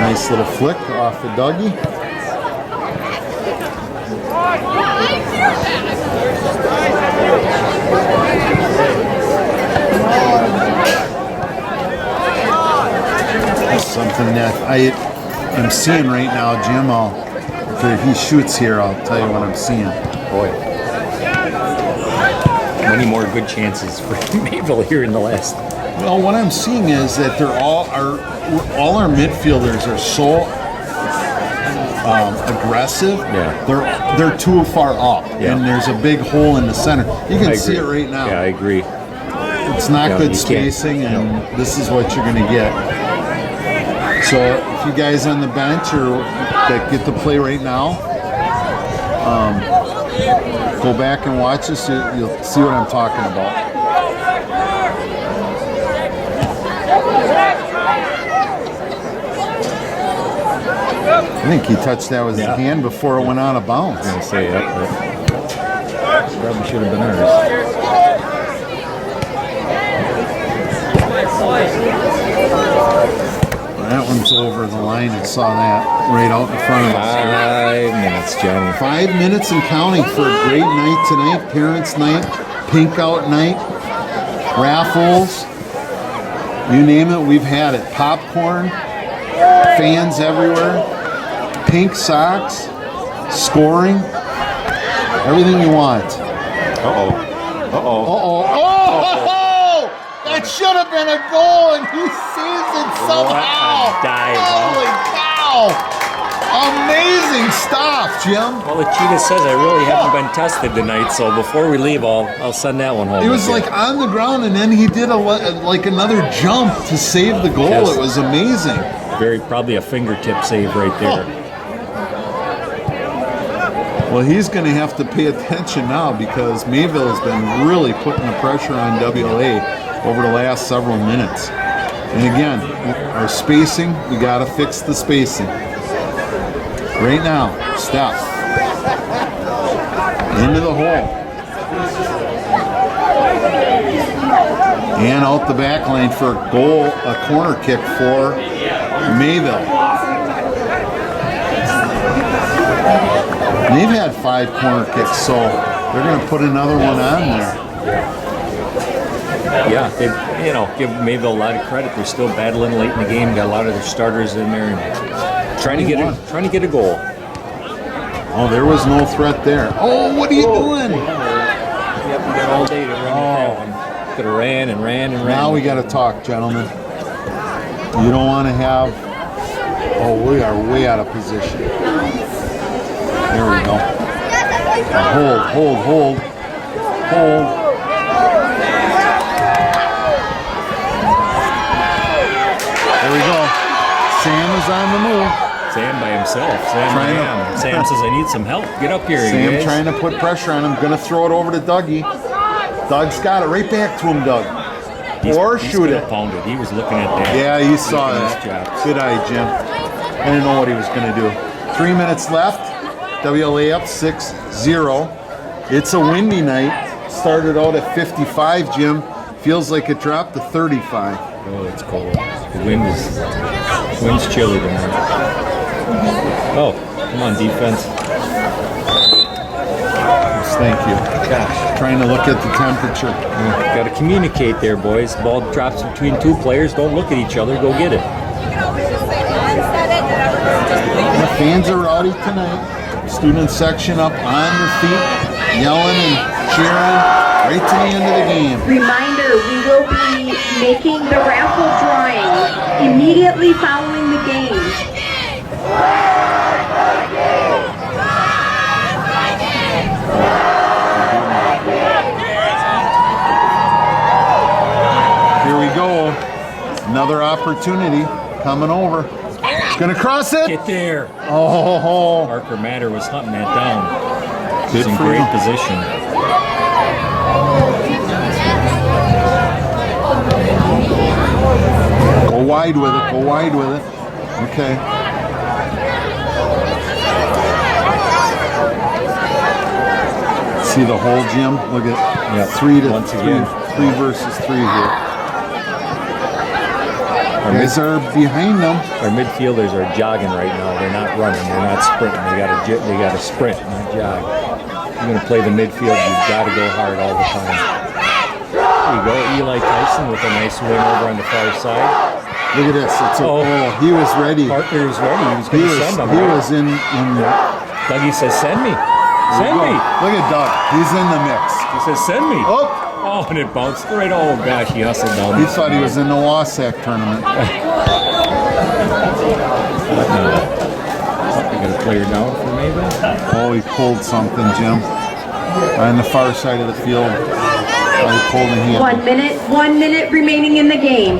Nice little flick off the Dougie. That's something that I'm seeing right now, Jim. If he shoots here, I'll tell you what I'm seeing. Boy. Many more good chances for Mayville here in the last. Well, what I'm seeing is that all our midfielders are so aggressive. Yeah. They're too far up, and there's a big hole in the center. You can see it right now. Yeah, I agree. It's not good spacing, and this is what you're going to get. So if you guys on the bench or that get to play right now, go back and watch this. You'll see what I'm talking about. I think he touched that with his hand before it went out of bounds. I was going to say that. Probably should have been ours. That one's over the line. I saw that right out in front of us. 5 minutes, Johnny. 5 minutes and counting for a great night tonight. Parents' night, pink out night, raffles, you name it, we've had it. Popcorn, fans everywhere, pink socks, scoring, everything you want. Uh-oh. Uh-oh. Uh-oh. Oh! That should have been a goal, and he sees it somehow. What a dive, Holy cow! Amazing stuff, Jim. Well, the cheetah says I really haven't been tested tonight, so before we leave, I'll send that one home. It was like on the ground, and then he did like another jump to save the goal. Yes. It was amazing. Probably a fingertip save right there. Well, he's going to have to pay attention now because Mayville has been really putting the pressure on WLA over the last several minutes. And again, our spacing, we got to fix the spacing. Right now, step. Into the hole. And out the back lane for a goal, a corner kick for Mayville. And they've had 5 corner kicks, so they're going to put another one on there. Yeah, they, give Mayville a lot of credit. They're still battling late in the game. Got a lot of their starters in there, and trying to get a goal. Oh, there was no threat there. Oh, what are you doing? Yep, we got all day to run that one. Could have ran and ran and ran. Now we got to talk, gentlemen. You don't want to have. Oh, we are way out of position. There we go. Hold. There we go. Sam is on the move. Sam by himself. Sam says, I need some help. Get up here, Sam guys. trying to put pressure on him. Gonna throw it over to Dougie. Doug's got it. Right back to him, Doug. Or shoot it. Pounded. He was looking at that. Yeah, he saw that. Good eye, Jim. I didn't know what he was gonna do. 3 minutes left. WLA up 6-0. It's a windy night. Started out at 55, Jim. Feels like it dropped to 35. Oh, it's cold. The wind's chilly tonight. Oh, come on, defense. Thank you. Gosh. Trying to look at the temperature. Got to communicate there, boys. Ball drops between 2 players. Don't look at each other. Go get it. The fans are rowdy tonight. Student section up on their feet, yelling and cheering right to the end of the game. Reminder, we will be making the raffle drawing immediately following the game. Here we go. Another opportunity coming over. It's gonna cross it. Get there. Oh, Parker Matter was hunting that down. He's Good in for great him. position. Go wide with it. Go wide with it. Okay. See the hole, Jim? Look at 3 to Once 3. again. 3 versus 3 here. Guys are behind them. Our midfielders are jogging right now. They're not running. They're not sprinting. They got to sprint, not jog. You're going to play the midfield. You've got to go hard all the time. There you go. Eli Tyson with a nice win over on the far side. Look at this. It's he was ready. Parker was ready. He was going to send him. He was in Dougie says, send me. Send me. Look at Doug. He's in the mix. He says, send me. Oh, And it bounced right. Oh, gosh. He hustled down. he thought he was in the Wassac tournament. They got a player down for Mayville. Oh, he pulled something, Jim. On the far side of the field. He pulled a hand. 1 minute remaining in the game.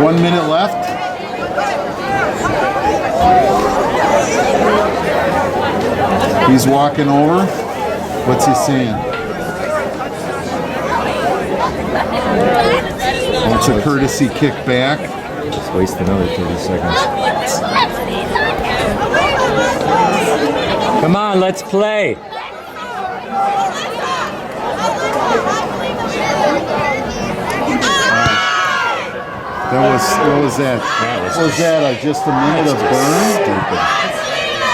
1 minute left. He's walking over. What's he saying? Oh, it's a courtesy kick back. Just waste another 30 seconds. Come on, let's play. What was that? What was that? Just a minute of burn? Stupid.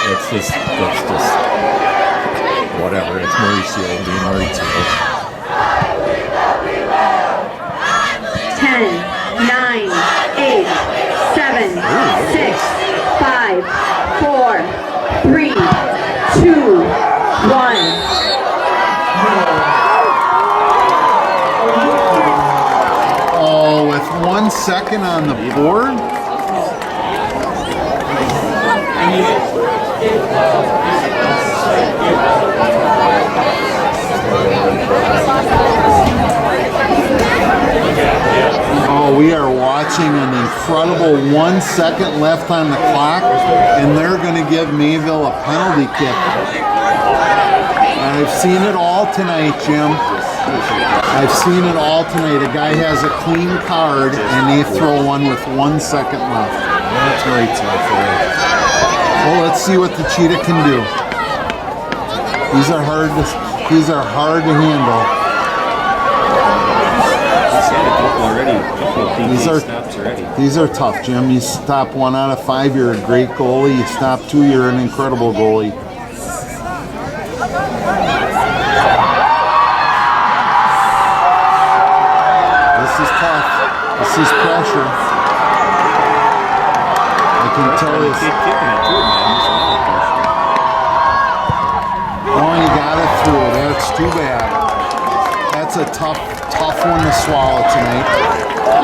That's just whatever. It's Murray Seal being Murray Seal. 10, 9, 8, 7, 6, 5, 4, 3, 2, 1. Oh, with 1 second on the board? Oh, we are watching an incredible 1 second left on the clock, and they're going to give Mayville a penalty kick. I've seen it all tonight, Jim. I've seen it all tonight. A guy has a clean card and they throw one with 1 second left. That's right, Well, let's see what the cheetah can do. These are hard to handle. He's had a couple already. These are tough, Jim. You stop 1 out of 5, you're a great goalie. You stop 2, you're an incredible goalie. This is tough. This is pressure. I can tell you. Oh, you got it through. That's too bad. That's a tough one to swallow tonight.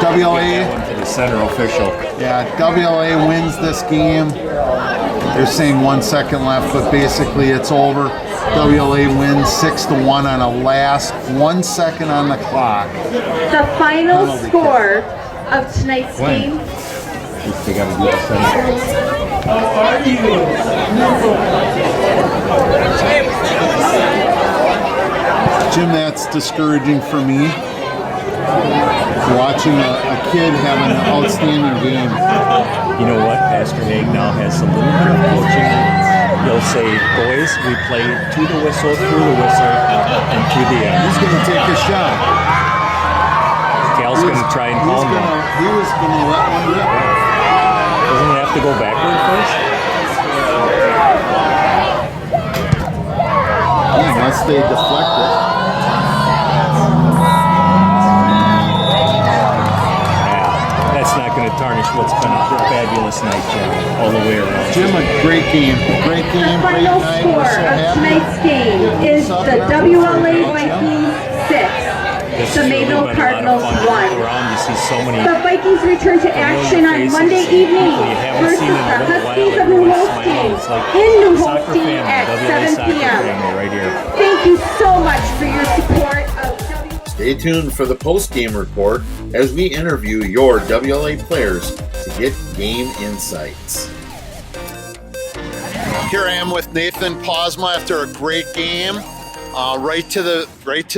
WLA. One to the center official. Yeah, WLA wins this game. They're saying 1 second left, but basically it's over. WLA wins 6-1 on a last 1 second on the clock. The final score of tonight's game. They got to do the center. Jim, that's discouraging for me. Watching a kid have an outstanding game. You know what? Pastor Haig now has a little bit of coaching. He'll say, boys, we play to the whistle, through the whistle, and to the end. He's going to take a shot. Cal's going to try and calm him. He was going to let one rip. Doesn't it have to go backward first? Yeah, unless they deflect it. Tarnish what's been a fabulous night, Jim, all the way around. Jim, a great game. Great game, great The final night. score We're so of happy. tonight's game is the WLA Vikings 6, the Mayville Cardinals 1. Around, you see so many The Vikings return to action on Monday evening versus the Huskies of New Holstein in New Holstein at 7 p.m. Right here. Thank you so much for your support of Stay tuned for the post-game report as we interview your WLA players to get game insights. Here I am with Nathan Posma after a great game, right to the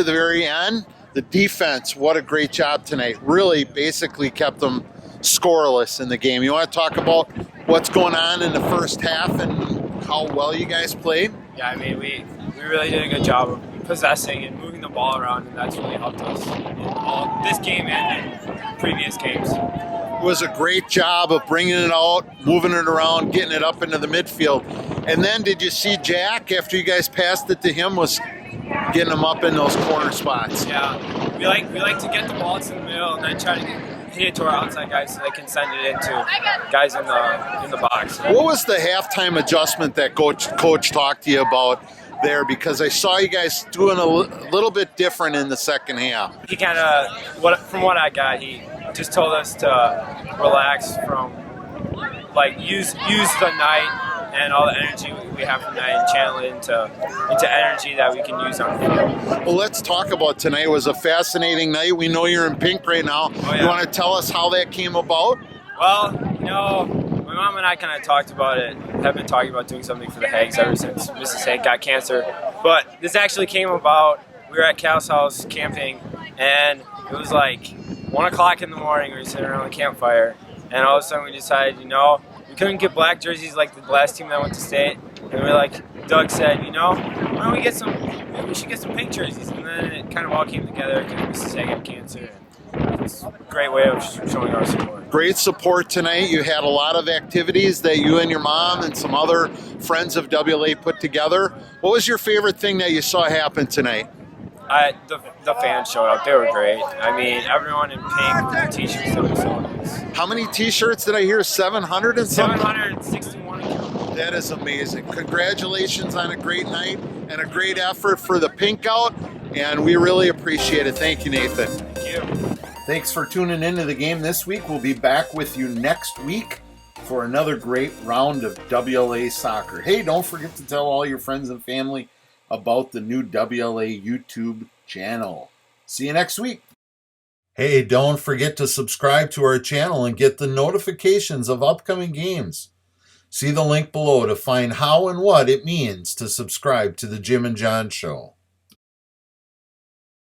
very end. The defense, what a great job tonight. Really basically kept them scoreless in the game. You want to talk about what's going on in the first half and how well you guys played? Yeah, I mean, we really did a good job of possessing and moving the ball around, and that's really helped us in all this game and in previous games. It was a great job of bringing it out, moving it around, getting it up into the midfield. And then did you see Jack, after you guys passed it to him, was getting him up in those corner spots? Yeah, we like to get the ball to the middle and then try to hit it to our outside guys so they can send it into guys in the box. What was the halftime adjustment that coach talked to you about there? Because I saw you guys doing a little bit different in the second half. He kind of, from what I got, he just told us to relax from, use the night and all the energy we have from that and channel it into energy that we can use on the field. Well, let's talk about tonight. It was a fascinating night. We know you're in pink right now. Oh, yeah. You want to tell us how that came about? Well, my mom and I kind of talked about it, have been talking about doing something for the Hags ever since Mrs. Haig got cancer. But this actually came about, we were at Cal's house camping, and it was like 1 o'clock in the morning, we were sitting around the campfire, and all of a sudden we decided, we couldn't get black jerseys like the last team that went to state, and Doug said, why don't we we should get some pink jerseys, and then it kind of all came together because Mrs. Haig had cancer. It's a great way of showing our support. Great support tonight. You had a lot of activities that you and your mom and some other friends of WLA put together. What was your favorite thing that you saw happen tonight? The fans showed up. They were great. I mean, everyone in pink with the t-shirts that we saw. How many t-shirts did I hear? 700 and something? 761. That is amazing. Congratulations on a great night and a great effort for the pink out, and we really appreciate it. Thank you, Nathan. Thank you. Thanks for tuning into the game this week. We'll be back with you next week for another great round of WLA soccer. Hey, don't forget to tell all your friends and family about the new WLA YouTube channel. See you next week. Hey, don't forget to subscribe to our channel and get the notifications of upcoming games. See the link below to find how and what it means to subscribe to the Jim and John Show.